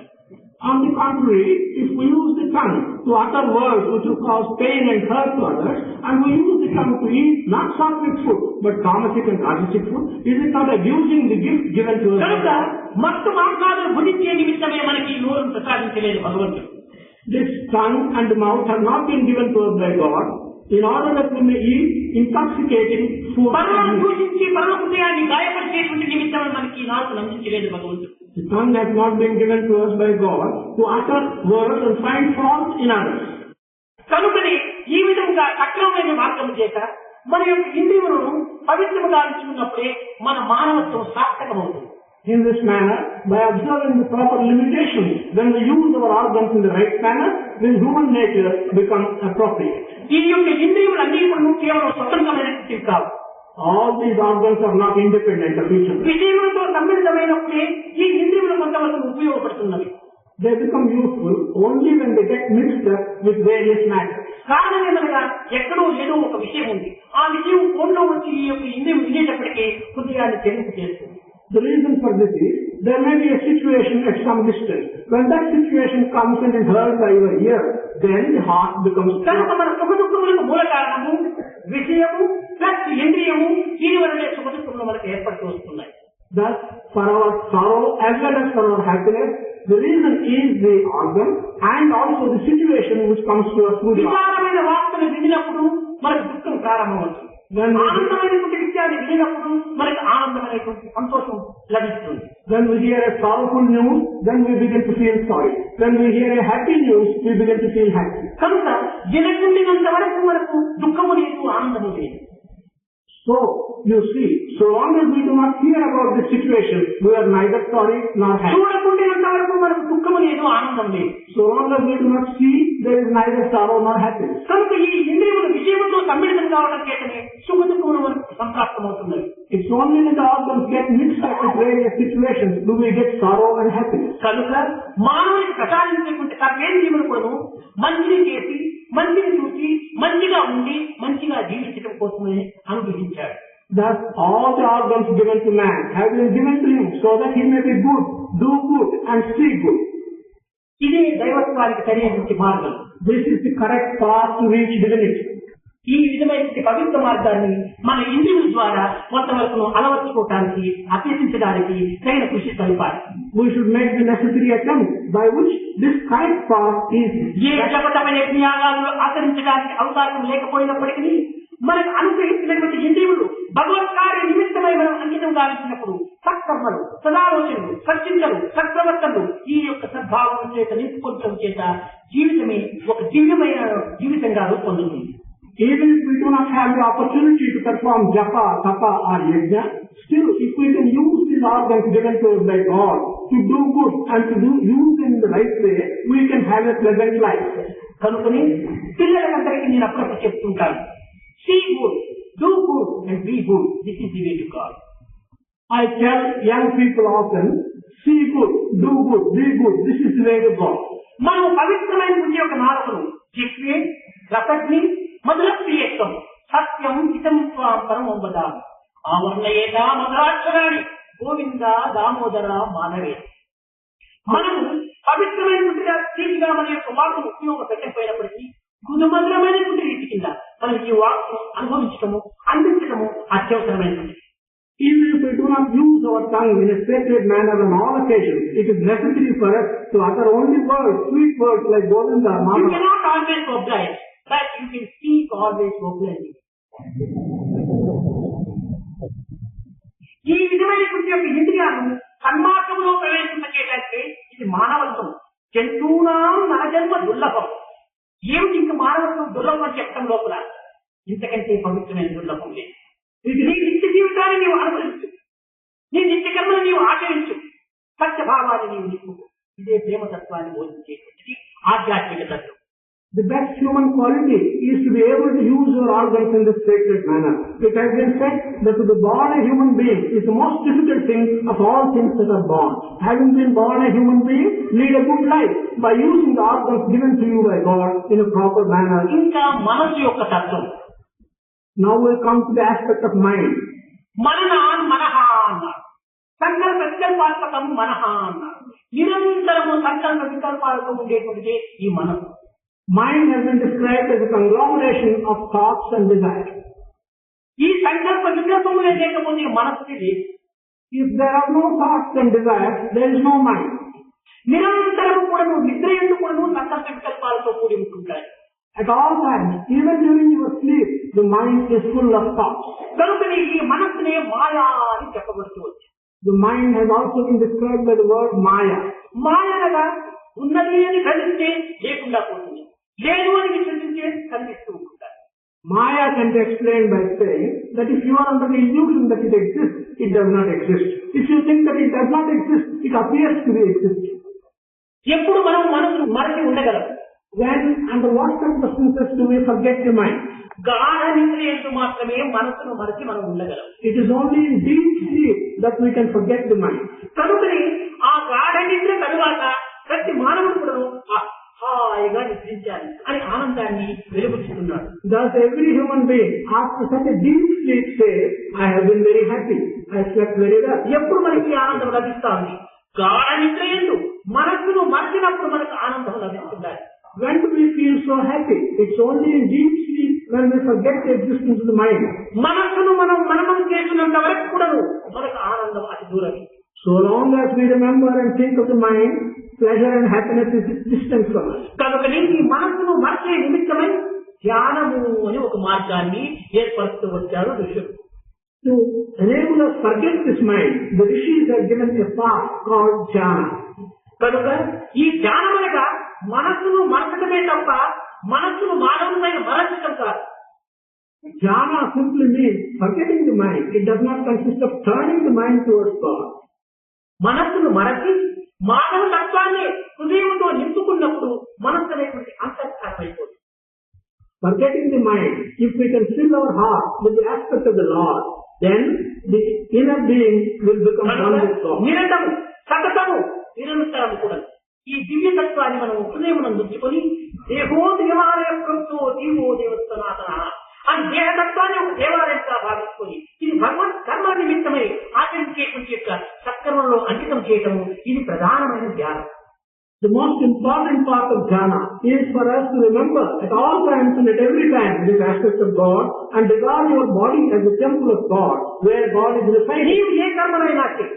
On the contrary, if we use the tongue to utter words which will cause pain and hurt to others, and we use the tongue to eat not sattvic food, but tamasic and rajasic food, is it not abusing the gift given to us? కనుక మత్తు మాంసాలను భుజించే నిమిత్తమే మనకి ఈ నోరును ప్రసాదించలేదు భగవంతుడు. This tongue and mouth have not been given to us by God in order that we may eat intoxicating food. పరులను దూషించి పరుల హృదయాన్ని గాయపరిచేటువంటి నిమిత్తమే మనకి ఈ నాలుగు అందించలేదు భగవంతుడు. The tongue has not been given to us by God to utter words and find fault in others. కనుకనే ఈ విధంగా సక్రమమైన మార్గం చేత మన యొక్క ఇంద్రియములను పవిత్రముగా ఉంచుకున్నప్పుడే మన మానవత్వం సార్థకమవుతుంది. In this manner, by observing the proper limitations, when we use our organs in the right manner, then human nature becomes appropriate. ఈ యొక్క ఇంద్రియములన్నీ కూడా కేవలం స్వతంత్రమైనటువంటి కావు. All these organs are not independent of each other. విషయములతో సమ్మిళితమైనప్పుడే ఈ ఇంద్రియములు కొంతవరకు ఉపయోగపడుతున్నవి. They become useful only when they get mixed up with various matters. కారణం ఏమనగా ఎక్కడో ఏదో ఒక విషయం ఉంది, ఆ విషయం ఫోన్లో వచ్చి ఈ యొక్క ఇంద్రియం వినేటప్పటికీ హృదయాన్ని చెల్లింపు చేస్తుంది. The reason for this is, there may be a situation at some distance. When that situation comes and is heard by your ear, then the heart becomes... కనుక మన సుఖ దుఃఖములకు మూల కారణము విషయము ప్లస్ ఇంద్రియము, దీని వలనే సుఖ దుఃఖములు మనకు ఏర్పడుతూ వస్తున్నాయి. Thus, for our sorrow as well as for our happiness, the reason is the organ and also the situation which comes to us through the organ. విచారమైన వార్తలు వినినప్పుడు మనకు దుఃఖం ప్రారంభమవుతుంది. ఆనందమైనటువంటి విషయాన్ని వినినప్పుడు మనకు ఆనందమైనటువంటి సంతోషం లభిస్తుంది. When we hear a sorrowful news, then we begin to feel sorry. When we hear a happy news, we begin to feel happy. కనుక వినకుండినంత వరకు మనకు దుఃఖము లేదు, ఆనందము లేదు. So, you see, so long as we do not hear about this situation, we are neither sorry nor happy. చూడకుండినంత వరకు మనకు దుఃఖము లేదు, ఆనందం లేదు. So long as we do not see, there is neither sorrow nor happiness. కనుక ఈ ఇంద్రియములు విషయముతో సమ్మిళితం కావడం చేతనే సుఖ దుఃఖములు మనకు సంప్రాప్తమవుతున్నాయి. It's only when the organs get mixed up with various situations do we get sorrow and happiness. కనుక మానవునికి ప్రసాదించేటువంటి సర్వేంద్రియములు కూడా మంచిని చేసి, మంచిని చూసి, మంచిగా ఉండి, మంచిగా జీవించడం కోసమే అనుగ్రహించాడు. Thus, all the organs given to man have been given to him so that he may be good, do good and see good. ఇదే దైవత్వానికి సరైనటువంటి మార్గం. This is the correct path to reach divinity. ఈ విధమైనటువంటి పవిత్ర మార్గాన్ని మన ఇంద్రియుల ద్వారా కొంతవరకు అలవర్చుకోవటానికి, అభ్యసించడానికి తగిన కృషి సరిపాలి. We should make the necessary attempt by which this correct path is. ఏ జపతమైన యజ్ఞయాగాలను ఆచరించడానికి అవకాశం లేకపోయినప్పటికీ మనకు అనుగ్రహించినటువంటి ఇంద్రియములు భగవత్ కార్య నిమిత్తమై మనం అంకితం గావించినప్పుడు సత్కర్మలు, సదాలోచనలు, సచ్చింతలు, సత్ప్రవర్తనలు ఈ యొక్క సద్భావం చేత నింపుకొనడం చేత జీవితమే ఒక దివ్యమైన జీవితంగా రూపొందుతుంది. Even if we do not have the opportunity to perform japa, tapa or yajna, still if we can use these organs given to us by God to do good and to use in the right way, we can have a pleasant life. కనుకని పిల్లలందరికీ నేను అప్పుడప్పుడు చెప్తుంటాను, see good, do good and be good. This is the way to God. I tell young people often, see good, do good, be good. This is the way to God. మనం పవిత్రమైనటువంటి యొక్క నాలుకను జిహ్వే, రసగ్ని, మధుర ప్రియత్వం, సత్యం హితం పరం వదామి, ఆవర్ణయేత మధురాక్షరాణి గోవింద దామోదర మానవే. మనము పవిత్రమైనటువంటి రీతిగా మన యొక్క వాక్కును ఉపయోగపెట్టకపోయినప్పటికీ మధురమైనటువంటి రీతి కింద మనం ఈ వాక్కును అనుభవించటము, అందించటము అత్యవసరమైనది. Even if we do not use our tongue in a sacred manner on all occasions, it is necessary for us to utter only words, sweet words like Govinda, Mama. You cannot always oblige, but you can speak always openly. ఈ విధమైనటువంటి యొక్క ఇంద్రియాలను సన్మార్గంలో ప్రవేశింపచేయడానికి ఇది మానవత్వం. జంతువునాం నరజన్మ దుర్లభం. ఏమిటి ఇంక మానవత్వం దుర్లభం అని చెప్పడం లోపల ఇంతకంటే పవిత్రమైన దుర్లభం లేదు. నీ నిత్య జీవితాన్ని నీవు అనుభవించు, నీ నిత్య కర్మను నీవు ఆచరించు, సత్యభావాన్ని నీవు నింపు. ఇదే ప్రేమతత్వాన్ని బోధించేటువంటిది ఆధ్యాత్మిక తత్వం. The best human quality is to be able to use your organs in this sacred manner. It has been said that to be born a human being is the most difficult thing of all things that are born. Having been born a human being, lead a good life by using the organs given to you by God in a proper manner. ఇంకా మనసు యొక్క తత్వం. Now we'll come to the aspect of mind. మననాన్ మనహ అన్నారు. సంకల్ప వికల్పాత్మకం మనహ అన్నారు. నిరంతరము సంకల్ప వికల్పాలతో ఉండేటువంటిది ఈ మనసు. Mind has been described as a conglomeration of thoughts and desires. ఈ సంకల్ప వికల్పములే లేకపోతే మనసుకి లేదు. If there are no thoughts and desires, there is no mind. నిరంతరము కూడా నిద్ర ఎందుకు కూడా సంకల్ప వికల్పాలతో కూడి ఉంటుంటాయి. At all times, even during your sleep, the mind is full of thoughts. కనుకనే ఈ మనస్సునే మాయా అని చెప్పబడుతూ వచ్చింది. The mind has also been described by the word Maya. మాయ అనగా ఉన్నది అని కనిపిస్తే లేకుండా పోతుంది, లేదు అని విశ్వసిస్తే కనిపిస్తూ ఉంటుంటారు. Maya can be explained by saying that if you are under the illusion that it exists, it does not exist. If you think that it does not exist, it appears to be existing. ఎప్పుడు మనం మనసును మరచి ఉండగలం? When, under what circumstances do we forget the mind? గాఢ నిద్ర ఎందు మాత్రమే మనసును మరచి మనం ఉండగలం. It is only in deep sleep that we can forget the mind. కనుకనే ఆ గాఢ నిద్ర తరువాత ప్రతి మానవుడు కూడా హాయిగా నిద్రించాలి అని ఆనందాన్ని వెలుగుచుతున్నాడు. Thus every human being after such a deep sleep says, I have been very happy, I slept very well. ఎప్పుడు మనకి ఆనందం లభిస్తుంది? గాఢ నిద్ర ఎందు మనస్సును మరచినప్పుడు మనకు ఆనందం లభిస్తుంటాయి. When do we feel so happy? It's only in deep sleep when we forget the existence of the mind. మనస్సును మనం మననం చేసినంత వరకు కూడా మనకు ఆనందం అతి దూరం. So long as we remember and think of the mind, pleasure and happiness is distant from us. కనుకనే ఈ మనస్సును మరచే నిమిత్తమై ధ్యానము అని ఒక మార్గాన్ని ఏర్పరుస్తూ వచ్చారు ఋషులు. To enable us forget this mind, the rishis have given a path called jhana. కనుక ఈ ధ్యానం అనగా మనస్సును మరచడమే తప్ప మనస్సును మానవులపై మరచడం కాదు. Jhana simply means forgetting the mind. It does not consist of turning the mind towards God. మనస్సును మరచి మానవ తత్వాన్ని హృదయంతో నింపుకున్నప్పుడు మనస్సు అనేటువంటి అంతఃకరణం అయిపోతుంది. Forgetting the mind, if we can fill our heart with the aspect of the Lord, then the inner being will become one with God. నిరంతరము సతతము నిరంతరము కూడా ఈ దివ్య తత్వాన్ని మనం హృదయం ఉంచుకొని దేహో దేవాలయ ప్రభుత్వ జీవో దేవస్థాన అని దేహతత్వాన్ని ఒక దేవాలయంగా భావించుకొని ఇది భగవత్ కర్మ నిమిత్తమై ఆచరించేటువంటి యొక్క సత్కర్మంలో అంకితం చేయటము ఇది ప్రధానమైన ధ్యానం. The most important part of jhana is for us to remember at all times and at every time this aspect of God and regard your body as the temple of God where God is residing. నీవు ఏ కర్మనైనా చేయి,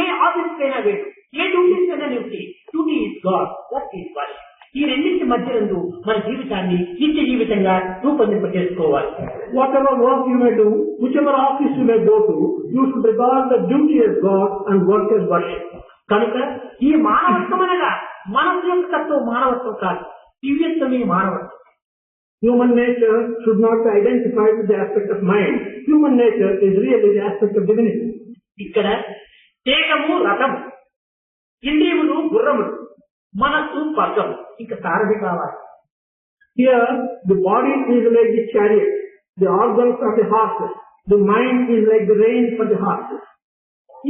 ఏ office అయినా వేడు, ఏ duties అయినా నిలిచి, duty is God, work is body. ఈ రెండింటి మధ్యనందు మన జీవితాన్ని నిత్య జీవితంగా రూపొందింప చేసుకోవాలి. Whatever work you may do, whichever office you may go to, you should regard the duty as God and work as worship. కనుక ఈ మానవత్వం అనగా మనసు యొక్క తత్వం మానవత్వం కాదు, దివ్యత్వమే మానవత్వం. Human nature should not be identified with the aspect of mind. Human nature is really the aspect of divinity. ఇక్కడ దేహము రథము, ఇంద్రియములు గుర్రములు, మనస్సు పగ్గం, ఇంకా సారథి కావాలి. Here the body is like the chariot, the organs are the horses, the mind is like the reins for the horses.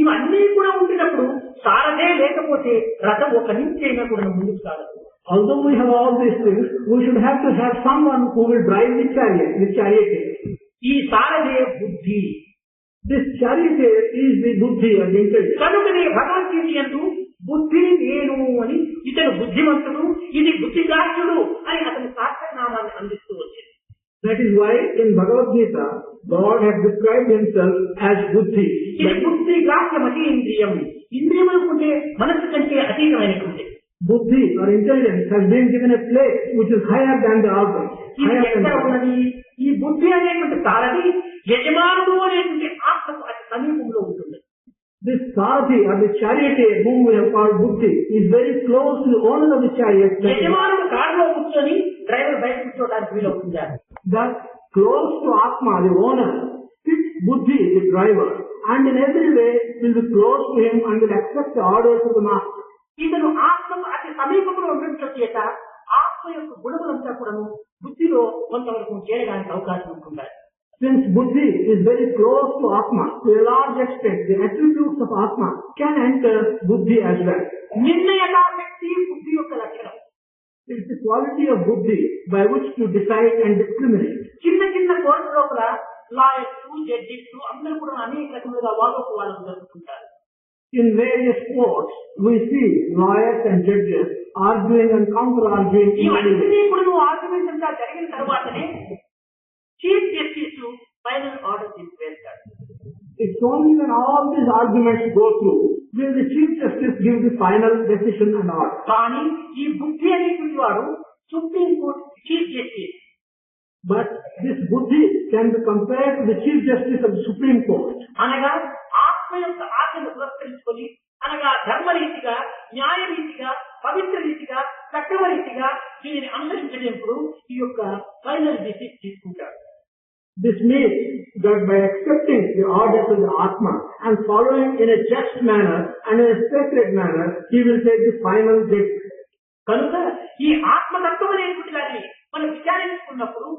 ఇవన్నీ కూడా ఉండినప్పుడు సారథే లేకపోతే రథం ఒక నుంచి అయినా కూడా ముందుకు సాగదు. Although we have all these things, we should have to have someone who will drive the chariot. ఈ సారథే బుద్ధి. This chariot is the buddhi or the intelligence. కనుకనే భగవద్గీత యందు బుద్ధి నేను అని ఇతను బుద్ధిమంతుడు, ఇది బుద్ధిగ్రాహ్యుడు అని అతని సార్థకనామాన్ని అందిస్తూ వచ్చింది. That is why in Bhagavad Gita, God has described himself as buddhi. ఇది బుద్ధిగ్రాహ్యమతి ఇంద్రియం. ఇంద్రియములకుంటే మనస్సు కంటే అతీతమైనటువంటి buddhi or intelligence has been given a place which is higher than the organs. ఇది ఎక్కడ ఉన్నది? ఈ బుద్ధి అనేటువంటి సారథి యజమానుడు అనేటువంటి ఆత్మకు అతి సమీపంలో ఉంటుంది. This Sarathi or the charioteer whom we have called Buddhi is very close to the owner of the chariot. యజమానుడు కారులో కూర్చొని డ్రైవర్ బయట కూర్చోవడానికి వీలవుతుంది. Thus, close to Atma, the owner, sits Buddhi, the driver, and in every way will be close to him and will accept the orders of the master. ఇతను ఆత్మకు అతి సమీపంలో ఉండటం చేత ఆత్మ ఆత్మ యొక్క గుణములంతా కూడాను బుద్ధిలో కొంతవరకు చేరడానికి అవకాశం ఉంటుంటాయి. Since buddhi is very close to Atma, to a large extent, the attributes of Atma can enter buddhi as well. నిర్ణయత శక్తి బుద్ధి యొక్క లక్షణం. It is the quality of buddhi by which to decide and discriminate. చిన్న చిన్న court లోపల lawyers, judges అందరూ కూడా అనేక రకములుగా వాదోపవాదం జరుపుతుంటారు. In various courts, we see lawyers and judges arguing and counter-arguing. ఇవన్నీ ఇప్పుడు నువ్వు ఆర్గ్యుమెంట్ అంతా జరిగిన తర్వాతనే చీఫ్ జస్టిస్ ఫైనల్ ఆర్డర్ తీసుకువేస్తాడు. It's only when all these arguments go through will the chief justice give the final decision and order. కానీ ఈ బుద్ధి అనేటువంటి వాడు supreme court chief justice. But this buddhi can be compared to the chief justice of the Supreme Court. అనగా ఆత్మ యొక్క ఆజ్ఞను పురస్కరించుకొని, అనగా ధర్మరీతిగా, న్యాయరీతిగా, పవిత్ర రీతిగా, సక్రమ రీతిగా దీనిని అనుసరించినప్పుడు ఈ యొక్క ఫైనల్ డిసిషన్ తీసుకుంటాడు. This means that by accepting the orders of the Atma and following in a just manner and in a sacred manner, he will take the final judgment. కనుక ఈ ఆత్మతత్వం అనేటువంటి దాన్ని మనం విచారించుకున్నప్పుడు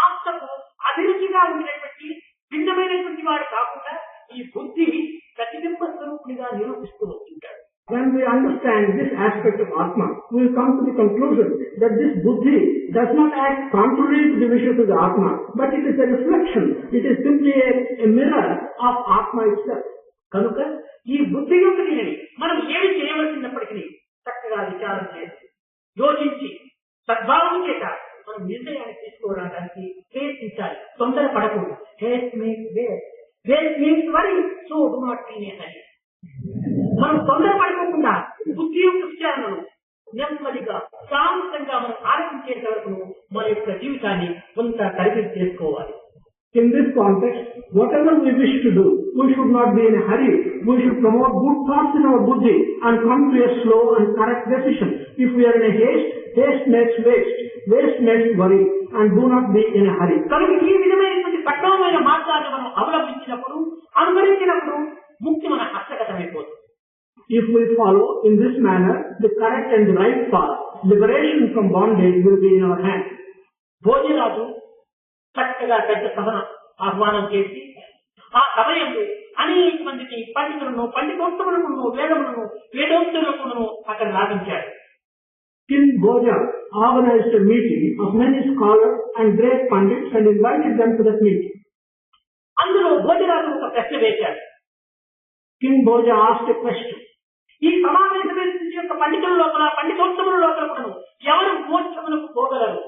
ఆత్మకు అభిరుచిగా ఉండేటువంటి భిన్నమైనటువంటి వాడు కాకుండా ఈ బుద్ధి ప్రతిబింబ స్వరూపునిగా నిరూపిస్తూ వస్తుంటాడు. When we understand this aspect of Atma, we will come to the conclusion that this buddhi does not act contrary to the wishes of the Atma, but it is a reflection. It is simply a mirror of Atma itself. కనుక ఈ బుద్ధి యొక్క దీనిని మనం ఏమి చేయవలసినప్పటికీ చక్కగా విచారం చేసి యోచించి సద్భావం చేత మనం నిర్ణయాన్ని తీసుకోవడానికి ప్రయత్నించాలి. తొందర పడకూడదు. Haste means waste, waste means worry, so do not be in a hurry. మనం తొందర పడుకోకుండా బుద్ధి యొక్క విచారణను నెమ్మదిగా శాంతంగా మనం ఆలోచించేంత వరకు మన యొక్క జీవితాన్ని కొంత తరగతి చేసుకోవాలి. In this context, whatever we wish to do, we should not be in a hurry. We should promote good thoughts in our buddhi and come to a slow and correct decision. If we are in a haste, haste makes waste, waste makes worry, and do not be in a hurry. కనుక ఈ విధమైనటువంటి పట్టణమైన మార్గాన్ని మనం అవలంబించినప్పుడు, అనుసరించినప్పుడు ముక్తి మన హస్తగతమైపోతుంది. If we follow in this manner the correct and the right path, liberation from bondage will be in our hands. Bhojaraju చక్కగా పెద్ద సభను ఆహ్వానం చేసి ఆ సమయంలో అనేక మందికి పండితులను, పండితోత్తములను, వేదములను, వేదోక్తులను అక్కడ లాభించాడు. King Bhoja organized a meeting of many scholars and great pandits and invited them to that meeting. అందులో భోజరాజు ఒక ప్రశ్న వేశాడు. King Bhoja asked a question. ఈ సమావేశమైన యొక్క పండితుల లోపల, పండితోత్తముల లోపల కూడాను ఎవరు మోక్షములకు పోగలరు,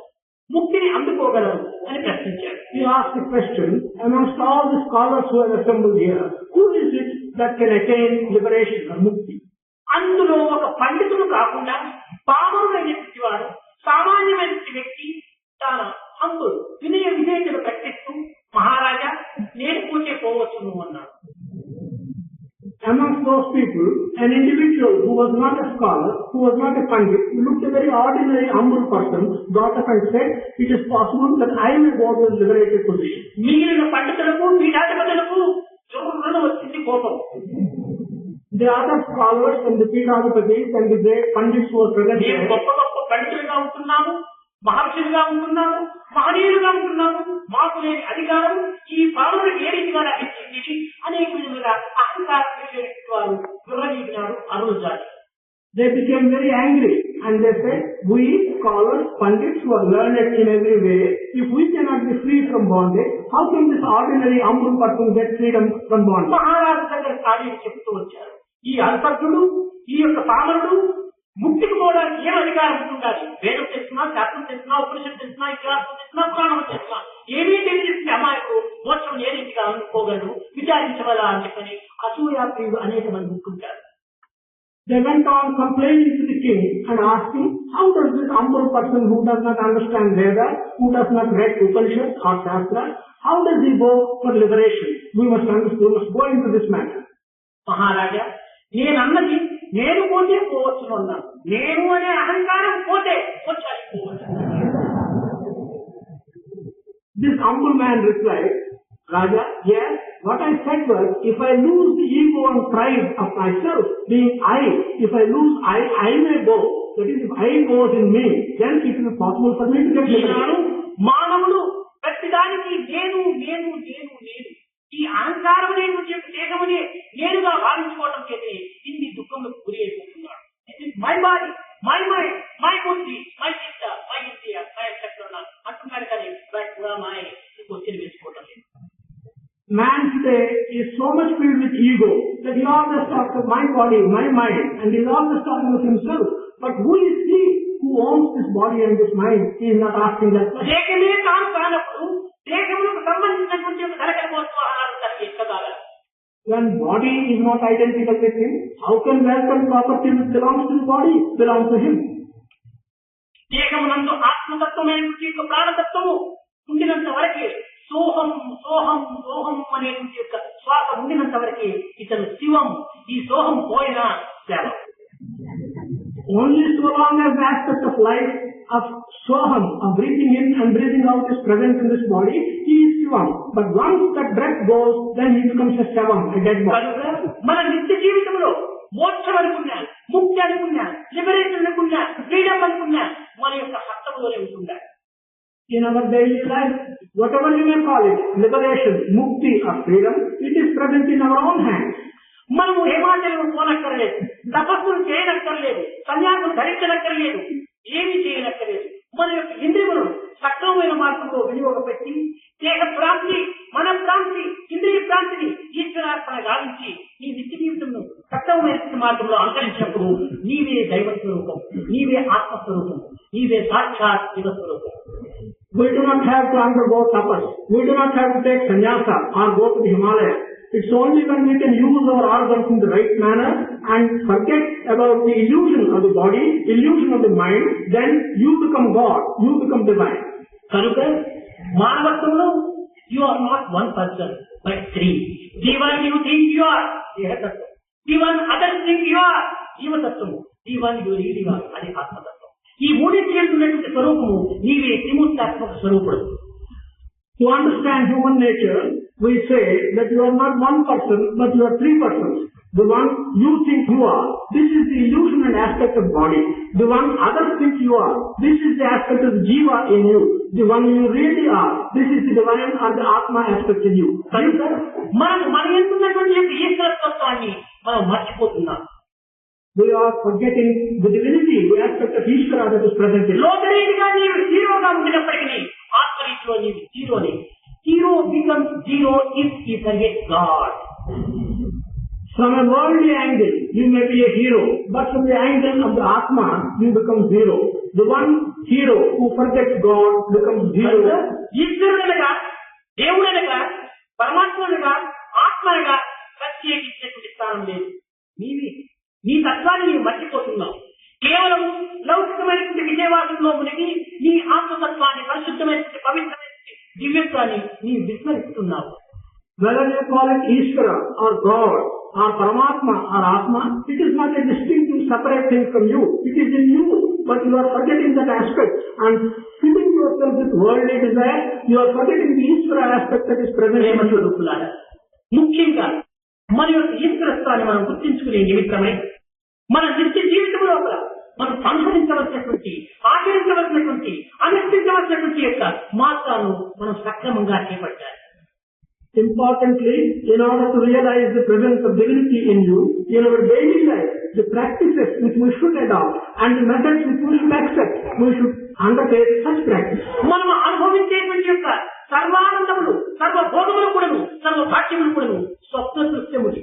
ముక్తిని అందుకోగలరు అని ప్రశ్నించారు. He asked the question, amongst all the scholars who are assembled here, who is it that can attain liberation or mukti? అందులో ఒక పండితుడు కాకుండా పామరుడైనటువంటి వాడు, సామాన్యమైన వ్యక్తి తాను హంబుల్ వినయ విధేయతలు ప్రకటిస్తూ, మహారాజా నేను పూచే పోవచ్చును అన్నాడు. Amongst those people, an individual who was not a scholar, who was not a pandit, who looked a very ordinary, humble person, got up and said, it is possible that I may go to a liberated position. మిగిలిన పండితులకు, పీఠాధిపతులకు జోరులను వచ్చింది కోపం. The other scholars and the Pīఠāధిపtis and the great pandits who were present మేము గొప్ప గొప్ప పండితులుగా ఉంటున్నాము, మహర్షులుగా ఉంటున్నాము, మహనీయులుగా ఉంటున్నాము, మాకు లేని అధికారం ఈ పాలనకు ఏ రీతిగా లభించింది అనేక విధములుగా అహంకారం వారు వివరించినాడు అరుణుజాతి. They became very angry and they said, we scholars, pandits who are learned in every way, if we cannot be free from bondage, how can this ordinary humble person get freedom from bondage? మహారాజు దగ్గర సాగి చెప్తూ వచ్చారు, ఈ అల్పజ్ఞుడు, ఈ యొక్క పామరుడు ముక్తికి పోవడానికి ఏం అధికారం ఉంటుండాలి? వేదం చేస్తున్నా, శాస్త్రం చేస్తున్నా, ఉపనిషత్తు చేస్తున్నా, ఇతిహాసం చేస్తున్నా, పురాణం చేస్తున్నా, ఏమీ తెలియజేస్తే అమ్మాయికు మోక్షం ఏ రీతిగా అనుకోగలడు, విచారించవలా అని చెప్పని అసూయాప్రియులు అనేక మంది ఉంటుంటారు. They went on complaining to the king and asking, how does this humble person who does not understand Veda, who does not read Upanishad or Shastra, how does he go for liberation? We must go into this matter. మహారాజా, నేనన్నది నేను పోతే పోవచ్చు అన్నాను. నేను అనే అహంకారం పోతే వచ్చాలి పోవచ్చు. This humble man replied, Raja, yes, what I said was, if I lose the ego and pride of myself, being I, if I lose I may go, that is, if I goes in me, then it is possible for me to get Eenadu liberation. మానవుడు ప్రతిదానికి నేను నేను నేను నేను ఈ అహంకారం అనేటువంటి దేహమునే నేనుగా భావించుకోవడం చేతే ఇన్ని దుఃఖములకు గురి అయిపోతున్నాడు. My body, my mind, my బుద్ధి, మై చిత్త, మై ఇంద్రియ, మై ఎక్సెట్రా అంటున్నాడు కానీ మై క్వశ్చన్ వేసుకోవడం లేదు. Man today is so much filled with ego that he always talks of my body, my mind, and he is always talking of himself. But who is he who owns this body and this mind? He is not asking that question. దేహమే తాను కానప్పుడు దేహములకు సంబంధించినటువంటి కరకర వస్తువులు తనకి ఎక్కగలరు. When body is not identical with him, how can wealth and property which belongs to the body belong to him? దేహమునందు ఆత్మతత్వమైనటువంటి యొక్క ప్రాణతత్వము ఉండినంత వరకే సోహం సోహం సోహం అనేటువంటి యొక్క శ్వాస ఉండినంత వరకే ఇతను శివం. ఈ సోహం పోయినా శవం. Only so long as the aspect of life of Soham, of breathing in and breathing out is present in this body, he is Shivam. But once that breath goes, then he becomes a Shavam, a dead body. మన నిత్య జీవితంలో మోక్షం అనుకున్నా, ముక్తి అనుకున్నా, liberation అనుకున్నా, freedom అనుకున్నా మన యొక్క హస్తములోనే ఉంటుండాలి. In our daily life, whatever you may call it, liberation, mukti or freedom, it is present in our own hands. మనము హిమాచలం పోనక్కర్లేదు, తపస్సులు చేయనక్కర్లేదు, సన్యాసం ధరించనక్కర్లేదు, ఏమి చేయనక్కర్లేదు. మన యొక్క ఇంద్రియములను సక్రమమైన మార్గంలో వినియోగపెట్టి దేహ ప్రాంతి, మన ప్రాంతి, ఇంద్రియ ప్రాంతిని ఈశ్వరార్పణ గావించి నీ నిత్య జీవితంలో సక్రమమైన మార్గంలో అంతరించినప్పుడు నీవే దైవస్వరూపం, నీవే ఆత్మస్వరూపం, నీవే సాక్షాత్ శివస్వరూపం. We do not have to undergo tapas. We do not have to take sannyasa or go to the Himalayas. It's only when we can use our organs in the right manner and forget about the illusion of the body, illusion of the mind, then you become God, you become divine. కనుక మానవత్వంలో you are not one person but three. The one you think you are, దేహతత్వం. The one others think you are, జీవతత్వము. The one you really are, అది ఆత్మతత్వం. ఈ మూడింటి ఉన్నటువంటి స్వరూపము నీవే త్రిమూర్తాత్మక స్వరూపుడు. To understand human nature, we say that you are not one person, but you are three persons. The one you think you are, this is the illusion and aspect of body. The one others think you are, this is the aspect of jiva in you. The one you really are, this is the divine or the atma aspect in you. మనం మన ఎందున్నటువంటి యొక్క ఈశ్వరత్వాన్ని మనం మర్చిపోతున్నాం. We are forgetting the divinity, the aspect of Ishvara that is present in you. లోకరీతిగా నీవు హీరోగా ఉండినప్పటికీ ఆత్మరీతిలో నీవు జీరోని. Hero becomes zero if he forgets God. From a worldly angle, you may be a hero, but from the angle of the Atma, you become zero. The one hero who forgets God becomes zero. ఈశ్వరుడనగా, దేవుడనగా, పరమాత్మనగా, ఆత్మనగా ప్రత్యేకించినటువంటి స్థానం లేదు. నీవే నీ తత్వాన్ని నీవు మర్చిపోతున్నావు. కేవలం లౌకికమైనటువంటి విజయవాదంలో మునిగి నీ ఆత్మతత్వాన్ని, పరిశుద్ధమైనటువంటి పవిత్రమైనటువంటి దివ్యత్వాన్ని నీ విస్మరిస్తున్నావు. Whether you call it Ishvara or God or Paramatma or Atma, it is not a distinctive separate thing from you. It is in you, but you are forgetting that aspect and filling yourself with worldly desire. You are forgetting the Ishvara aspect that is present in you. ముఖ్యంగా మన యొక్క ఈశ్వరత్వాన్ని మనం గుర్తించుకునే నిమిత్తమై మన నిత్య జీవితం లోపల మనం అనుసరించవలసినటువంటి, ఆచరించవలసినటువంటి, అనుష్ఠించవలసినటువంటి యొక్క మార్గాలను మనం సక్రమంగా చేపట్టాలి. Importantly, in order to realize the presence of divinity in you, in our daily life, the practices which we should adopt and the methods which we should accept, we should undertake such practice. మనం అనుభవించేటువంటి యొక్క సర్వానందములు, సర్వభోగములు కూడాను, సర్వభాగ్యములు కూడాను స్వప్న దృశ్యములు.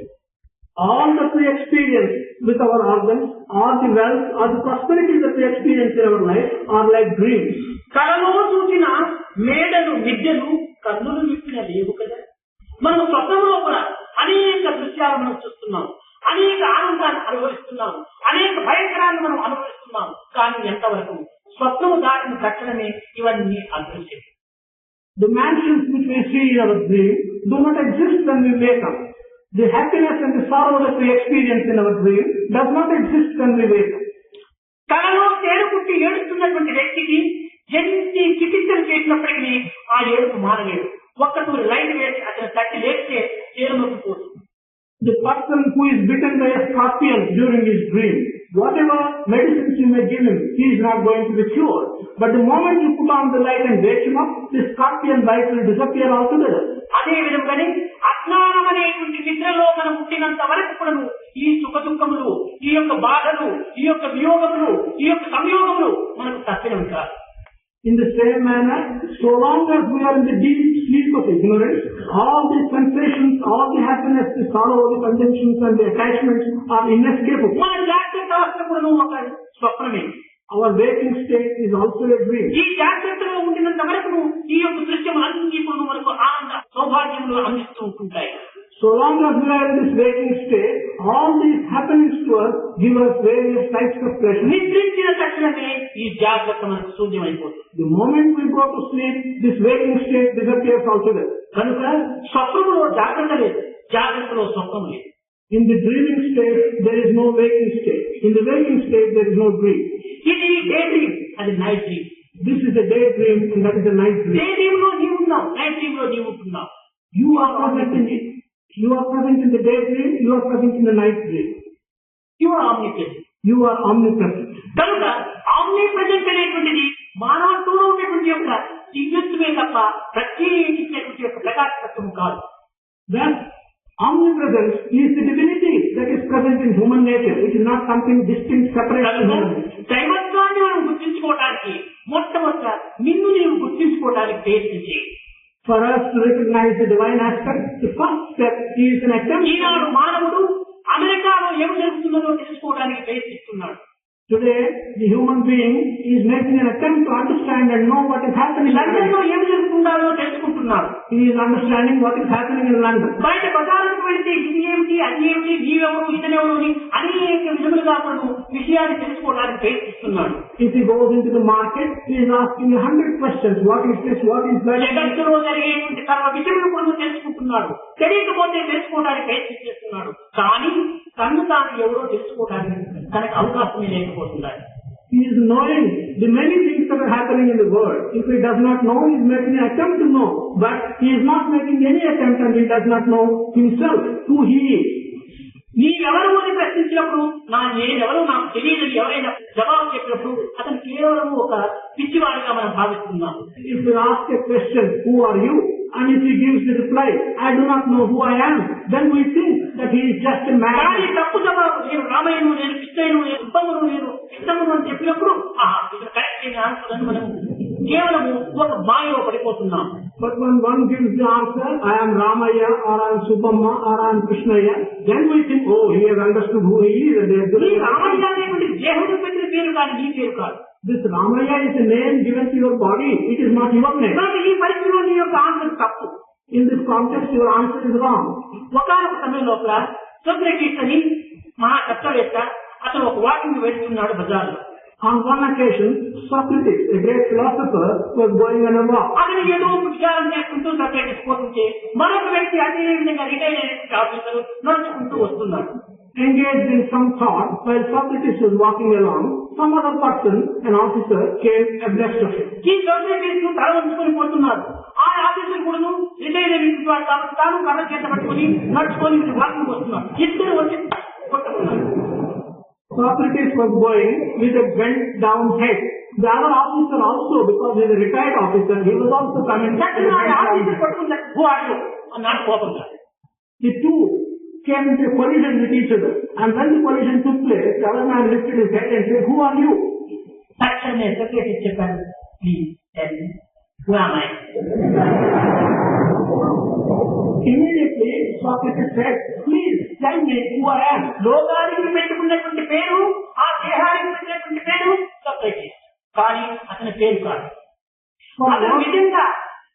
All that we experience with our organs, or the wealth, or the prosperity that we experience in our life are like dreams. కలలో చూసిన మేడలు, విద్యలు కన్నులు విప్పిన లేవు కదా. మనం స్వప్నంలో కూడా అనేక దృశ్యాలు మనం చూస్తున్నాం, అనేక ఆనందాన్ని అనుభవిస్తున్నాం, అనేక భయంకరాన్ని మనం అనుభవిస్తున్నాం. కానీ ఎంతవరకు స్వప్నము దాటిని కట్టడమే ఇవన్నీ అదృశ్యం. The mansions which we see in our dream do not exist when we wake up. The happiness and the sorrow that we experience in our dream does not exist when we wake up. కలలో తేరుకుట్టి ఏడుస్తున్నటువంటి వ్యక్తికి ఎన్ని చికిత్సలు చేసినప్పటికీ ఆ ఏడుపు మారలేదు. ఒక్కటూరు light వేసి అతను తట్టి లేస్తే తేరులోకి పోతుంది. The person who is bitten by a scorpion during his dream, whatever medicines you may give him, he is not going to be cured. But the moment you put on the light and wake him up, the scorpion bite will disappear altogether. అదే విధంగానే అజ్ఞానం అనేటువంటి నిద్రలో మనం పుట్టినంత వరకు కూడా ఈ సుఖ దుఃఖములు, ఈ యొక్క బాధలు, ఈ యొక్క వియోగములు, ఈ యొక్క సంయోగములు మనకు తప్పినవి కాదు. In the same manner, so long as we are in the deep sleep of ignorance, all the sensations, all the happiness, the sorrow, the contentions and the attachments are inescapable. మన జాగ్రత్త అవస్థ కూడా ఒక స్వప్నమే. Our waking state is also a dream. ఈ జాగ్రత్తలో ఉండినంత వరకు ఈ యొక్క దృశ్యములన్నీ కూడా మనకు ఆనంద సౌభాగ్యములు అందిస్తూ ఉంటుంటాయి. So long as we are in this waking state, all these happenings to us give us various types of pleasure. నిద్రించిన తక్షణమే ఈ జాగ్రత్త మనకు శూన్యమైపోతుంది. The moment we go to sleep, this waking state disappears altogether. కనుక స్వప్నములో జాగ్రత్త లేదు, జాగ్రత్తలో స్వప్నం లేదు. In the dreaming state, there is no waking state. In the waking state, there is no dream. ఇది డే డ్రీమ్, అది night dream. This is a daydream and that is a night dream. Day dream లో నీవు ఉన్నావు, night dream లో నీవు ఉంటున్నావు. You are present in it. You are present in the daydream, you are present in the night dream. You are omnipresent. You are omnipresent. కనుక ఆమ్నిప్రెజెంట్ అనేటువంటిది మానవత్వంలో ఉన్నటువంటి యొక్క దివ్యత్వమే తప్ప ప్రత్యేకించేటువంటి యొక్క ప్రకాశత్వము కాదు. That omnipresence is the divinity that is present in human nature. It is not something distinct, separate from human nature. దైవత్వాన్ని మనం గుర్తించుకోవడానికి మొట్టమొదట నిన్ను నీవు గుర్తించుకోవడానికి ప్రయత్నించి For us to recognize the divine aspect, the first step is an attempt. ఈనాడు మానవుడు అమెరికాలో ఏమి జరుగుతుందో తెలుసుకోవడానికి ప్రయత్నిస్తున్నాడు. Today, the human being is making an attempt to understand and know what is happening. London లో ఏమి జరుగుతుందో తెలుసుకుంటున్నాడు. He is understanding what is happening in London. బయట బజారుకు వెళ్తే ఇది ఏమిటి, అది ఏమిటి, నీవెవరు, ఇతనెవరు అని అనేక విధములుగా మనం విషయాన్ని తెలుసుకోవడానికి ప్రయత్నిస్తున్నాడు. If he goes into the market, he is asking 100 questions. What is this? What is that? జగత్తులో జరిగేటువంటి సర్వ విషయములు కూడా తెలుసుకుంటున్నాడు. తెలియకపోతే తెలుసుకోవడానికి ప్రయత్నం చేస్తున్నాడు. కానీ తను తాను ఎవరో తెలుసుకోవడానికి తనకు అవకాశమే లేకపోతున్నాడు. He is knowing the many things that are happening in the world. If he does not know, he is making an attempt to know. But he is not making any attempt and he does not know himself who he is. నీవెవరు అని ప్రశ్నించినప్పుడు నేనెవరు నాకు తెలియదని ఎవరైనా జవాబు చెప్పినప్పుడు అతను కేవలం ఒక పిచ్చివాడిగా మనం భావిస్తున్నాం. If you ask a question, who are you? And if he gives the reply, I do not know who I am, then we think that he is just a man. కానీ తప్పు జవాబు, నేను రామయ్యను, నేను కృష్ణయ్యను, నేను ఉత్తమును, నేను ఇష్టమును అని చెప్పినప్పుడు ఇది కరెక్ట్ అయిన ఆన్సర్ అని మనం కేవలము ఒక మాయలో పడిపోతున్నాం. But when one gives the answer, I am Ramaya or I am Subhamma or I am Krishnaya, then we think, oh, he has understood who he is. And ఈ రామయ్య అనేటువంటి దేహుడు పెట్టిన పేరు కానీ నీ పేరు కాదు. This Ramaya is a name given to your body. It is not your name. కాబట్టి ఈ పరిస్థితిలో నీ యొక్క ఆన్సర్ తప్పు. In this context, your answer is wrong. ఒకనొక సమయం లోపల సోక్రటీస్ అని మహా కష్టవేత్త అతను ఒక వాకింగ్ వెళ్తున్నాడు బజార్లో. On one occasion, Socrates, a great philosopher, was going on a walk. అతను ఏదో విచారం చేసుకుంటూ సోక్రటీస్ పోతుంటే మరొక వ్యక్తి అదే విధంగా రిటైర్ అయిన ఆఫీసర్ నడుచుకుంటూ వస్తున్నాడు. Engaged in some thought, while Socrates was walking along, some other person, an officer, came abreast of him. ఈ సోక్రటీస్ తల వంచుకొని పోతున్నాడు. ఆ ఆఫీసర్ కూడా రిటైర్ అయిన వాడు కాబట్టి తాను కర్ర చేత పట్టుకొని నడుచుకొని వాకింగ్ వస్తున్నాడు. ఇద్దరు వచ్చి కొట్టుకున్నారు. Socrates was going with a bent down head. The other officer also, because he is a retired officer, he was also coming. Officer పట్టుకున్నాడు. అన్నాడు కోపంగా. The two came into a collision with each other. And when the collision took place, the other man lifted his head and said, who are you? తక్షణమే Socrates చెప్పాడు, please tell me who am I. Immediately, Socrates said, please tell me who I am. లోకానికి పెట్టుకున్నటువంటి పేరు, ఆ దేహానికి పెట్టినటువంటి పేరు Socrates. కానీ అతని పేరు కాదు. అతను నిజంగా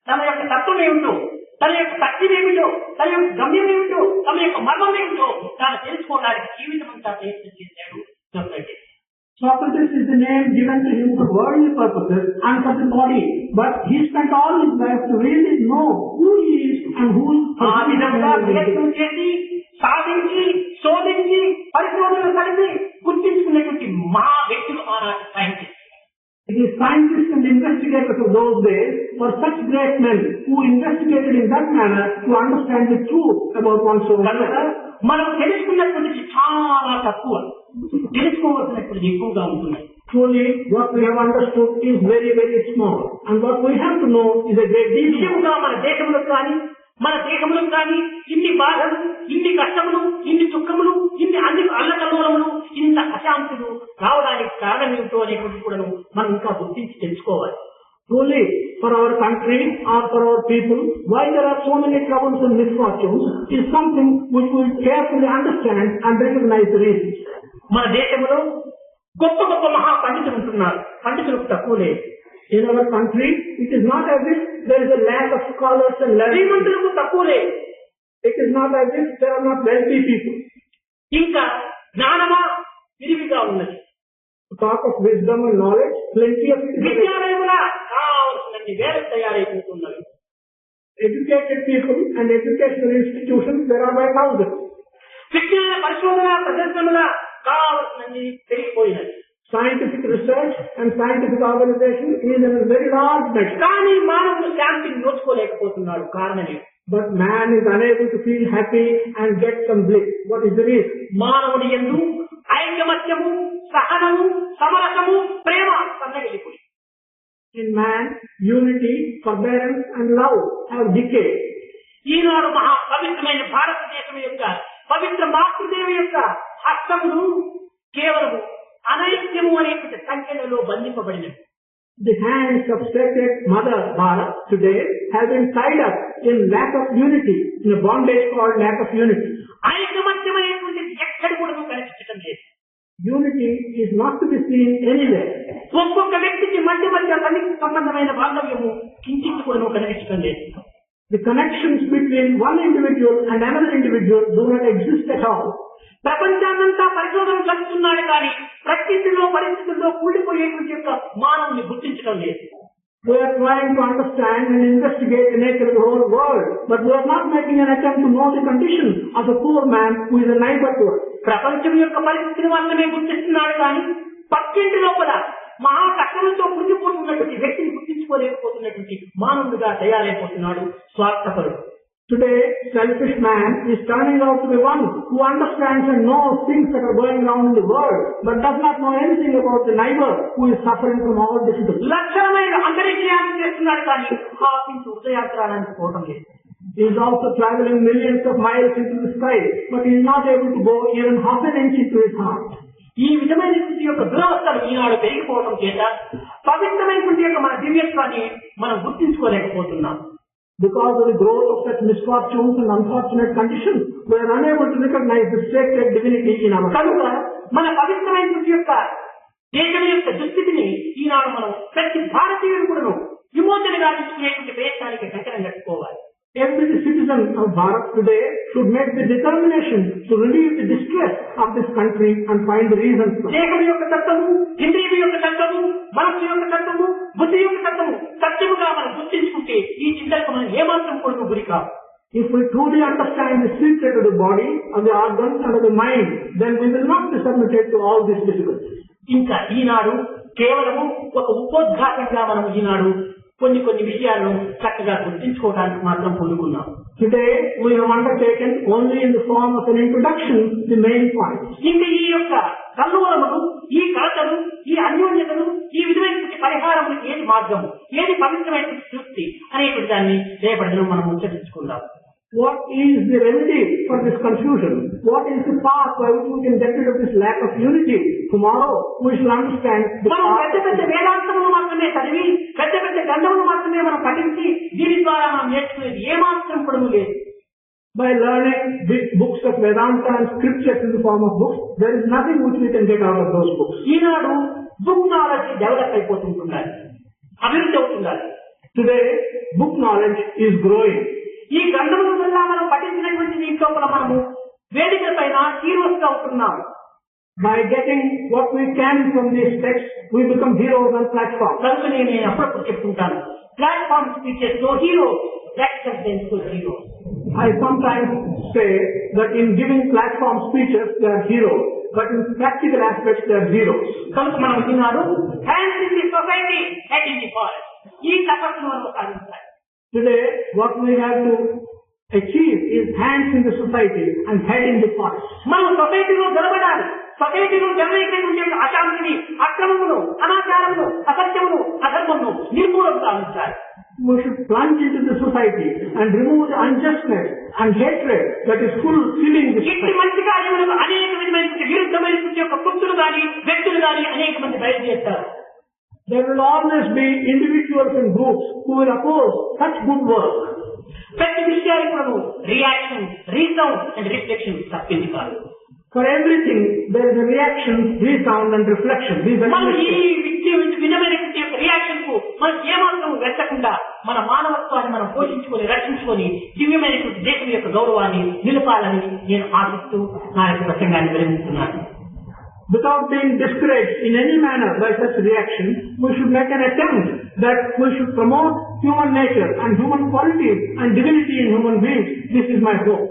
తన యొక్క తత్వం ఏమిటో, తన యొక్క శక్తి ఏమిటో, తన యొక్క గమ్యం ఏమిటో, తన యొక్క మర్మం ఏమిటో తాను తెలుసుకోవడానికి జీవితం అంతా ప్రయత్నం చేశాడు Socrates. Socrates is the name given to him for worldly purposes and for the body. But he spent all his life to really know who he is and who ఆ విధంగా ప్రయత్నం చేసి, సాధించి, శోధించి, పరిశోధనలు కలిసి గుర్తించుకునేటువంటి మహా వ్యక్తులు ఆనాటి scientist. The scientists and investigators of those days were such great men who investigated in that manner to understand the truth about one's own. మనం తెలుసుకున్నటువంటిది చాలా తక్కువ, తెలుసుకోవాల్సినటువంటిది ఎక్కువగా ఉంటుంది. Truly, what we have understood is very, very small. And what we have to know is a great deal. నిజంగా మన దేశంలో కానీ మన దేశంలో కానీ ఇన్ని బాధలు, ఇన్ని కష్టములు, ఇన్ని దుఃఖములు, ఇన్ని అన్ని అల్లకల్లోలములు, ఇంత అశాంతులు రావడానికి కారణం ఏమిటో అనేటువంటి కూడా మనం ఇంకా గుర్తించి తెలుసుకోవాలి. Truly, for our country or for our people, why there are so many troubles and misfortunes is something which we carefully understand and recognize the reasons. మన దేశంలో గొప్ప గొప్ప మహా పండితులు ఉంటున్నారు, పండితులకు తక్కువ లేదు. In our country, it is not as if there is a lack of scholars and learned. శ్రీమంతులకు తక్కువ లేదు. It is not as if there are not wealthy people. ఇంకా జ్ఞానమా విరివిగా ఉన్నది. To talk of wisdom and knowledge, plenty of it. విద్యాలయములా కావలసినన్ని వేల తయారైపోతున్నవి. Educated people and educational institutions, there are by thousands. విజ్ఞాన పరిశోధన ప్రదర్శనల కావలసినన్ని పెరిగిపోయినది. Scientific research and scientific organization is in a very large measure. కానీ మానవుడు శాంతిని నోచుకోలేకపోతున్నాడు. కారణమే but man is unable to feel happy and get some bliss. What is the reason? మానవుడి యందు ఐకమత్యము, సహనము, సమరసము, ప్రేమ సన్నగిలిపోయి. In man, unity, forbearance and love have decayed. ఈనాడు మహా పవిత్రమైన భారతదేశం యొక్క పవిత్ర మాతృదేవి యొక్క హస్తములు కేవలము అనైక్యము అనేటువంటి సంఖ్యలలో బంధింపబడినవి. The hands of sacred Mother Bharat today have been tied up in lack of unity, in a bondage called lack of unity. ఐకమత్యం అనేటువంటిది ఎక్కడ కూడా కనిపించడం లేదు. Unity is not to be seen anywhere. ఒక్కొక్క వ్యక్తికి మధ్య మధ్య సంబంధమైన బాంధవ్యము కించిత్ కూడా కనిపించడం లేదు. The connections between one individual and another individual do not exist at all. ప్రపంచాన్నంతా పరిశోధన జరుగుతున్నాడు కానీ ప్రకృతిలో పరిస్థితుల్లో కూలిపోయేటువంటి యొక్క మానవుని గుర్తించడం లేదు. We are trying to understand and investigate the nature of the whole world, but we are not making an attempt to know the condition of a poor man who is a neighbor to us. ప్రపంచం యొక్క పరిస్థితిని మాత్రమే గుర్తిస్తున్నాడు కానీ పక్కింటి లోపల మహా కష్టంతో కృంగిపోతున్నటువంటి వ్యక్తిని గుర్తించుకోలేకపోతున్నటువంటి మానవుడిగా తయారైపోతున్నాడు స్వార్థపరుడు. Today, selfish man is turning out to be one who understands and knows things that are going on in the world, but does not know anything about the neighbor who is suffering from all difficulties. లక్షణమైన అంతరిక్షయాత్ర చేస్తున్నాడు కానీ హాసించి ఉదయాత్రానికి పోవటం లేదు. He is also traveling millions of miles into the sky, but he is not able to go even half an inch into his heart. ఈ విధమైనటువంటి యొక్క దురవస్థలు ఈనాడు పెరిగిపోవడం చేత పవిత్రమైనటువంటి యొక్క మన దివ్యత్వాన్ని మనం గుర్తించుకోలేకపోతున్నాం. Because of the growth of such misfortunes and unfortunate conditions, we are unable to recognize the sacred divinity in our కనుక మన పవిత్రమైనటువంటి యొక్క దేశం యొక్క దుస్థితిని ఈనాడు మనం ప్రతి భారతీయుడు కూడా విమోచన గావించుకునేటువంటి ప్రయత్నానికి కంకణం కట్టుకోవాలి. Every citizen of Bharat today should make the determination to relieve the distress of this country and find the reasons. దేహం యొక్క తత్వము, ఇంద్రియం యొక్క తత్వము, మనస్సు యొక్క తత్వము, బుద్ధి యొక్క తత్వము సత్యముగా మనం గుర్తించుకుంటే ఈ చింతలకు మనం ఏమాత్రం కూడా గురి కాదు. If we truly understand the secret of the body, of the organs and of the mind, then we will not be submitted to all these difficulties. ఇంకా ఈనాడు కేవలము ఒక ఉపోద్ఘాతంగా మనం ఈనాడు కొన్ని విషయాలను చక్కగా గుర్తించుకోవడానికి మాత్రం పొందుకున్నాం. Today we have undertaken only in the form of an introduction the main points. ఇంకా ఈ యొక్క కల్లోలములు, ఈ కలతలు, ఈ అన్యోన్యతలు, ఈ విధమైనటువంటి పరిహారములు ఏది మార్గము, ఏది పవిత్రమైనటువంటి సృష్టి అనేటువంటి దాన్ని రేపటిలో మనం ముచ్చటించుకుందాం. What is the remedy for this confusion? What is the path by which we can get rid of this lack of unity? Tomorrow we shall understand the మనం పెద్ద వేదాంతములు మాత్రమే చదివి పెద్ద గ్రంథములు మాత్రమే మనం పఠించి దీని ద్వారా మనం నేర్చుకునేది ఏమాత్రం పొడవు లేదు. By learning big books of Vedanta and scriptures in the form of books, there is nothing which we can get out of those books. ఈనాడు బుక్ నాలెడ్జ్ డెవలప్ అయిపోతుంటున్నారు, అభివృద్ధి అవుతున్నారు. Today book knowledge is growing. ఈ గ్రంథముల వల్ల మనం పఠించినటువంటి దీంట్లో మనము వేదిక పైన హీరోస్ గా అవుతున్నాం. By getting what we can from these texts, we become heroes on platform. కనుక నేను అప్పుడప్పుడు చెప్తుంటాను, ప్లాట్ఫామ్ స్పీచెస్ లో హీరో, యాక్సెప్టెన్స్ లో hero. I sometimes say that in giving platform speeches they are heroes, but in practical aspects they are zeros. కనుక మనం విన్నాడు hands in the society, head in the forest. ఈ తపస్సును మనం సాధించాలి. Today what we have to achieve is hands in the society and head in the forest. మనం సొసైటీలో జరగడాలి. సొసైటీలో జరగేటటువంటి యొక్క అశాంతిని, అక్రమమును, అనాచారమును, అసత్యమును, అధర్మమును నిర్మూలన సాధించాలి. We should plunge into the society and remove the unjustness and hatred that is filling the ఇట్టి society. మంచి కార్యములకు అనేక విధమైనటువంటి విరుద్ధమైనటువంటి యొక్క పుత్రులు గాని, వ్యక్తులు గాని అనేక మంది బయలుదేరుతారు. There will always be individuals and groups who will oppose such good work. ప్రతి విషయానికి మనము రియాక్షన్, రీసౌండ్ అండ్ రిఫ్లెక్షన్ తప్పింది కాదు. For everything, there is a reaction, resound and reflection. These are మనం ఈ necessary. విధమైనటువంటి యొక్క రియాక్షన్ కు మనం ఏమాత్రం వెచ్చకుండా మన మానవత్వాన్ని మనం పోషించుకొని, రక్షించుకొని దివ్యమైనటువంటి దేశం యొక్క గౌరవాన్ని నిలపాలని నేను ఆశిస్తూ నా యొక్క ప్రసంగాన్ని విరమిస్తున్నాను. Without being discouraged in any manner by such reaction, we should make an attempt that we should promote human nature and human qualities and divinity in human beings. This is my hope.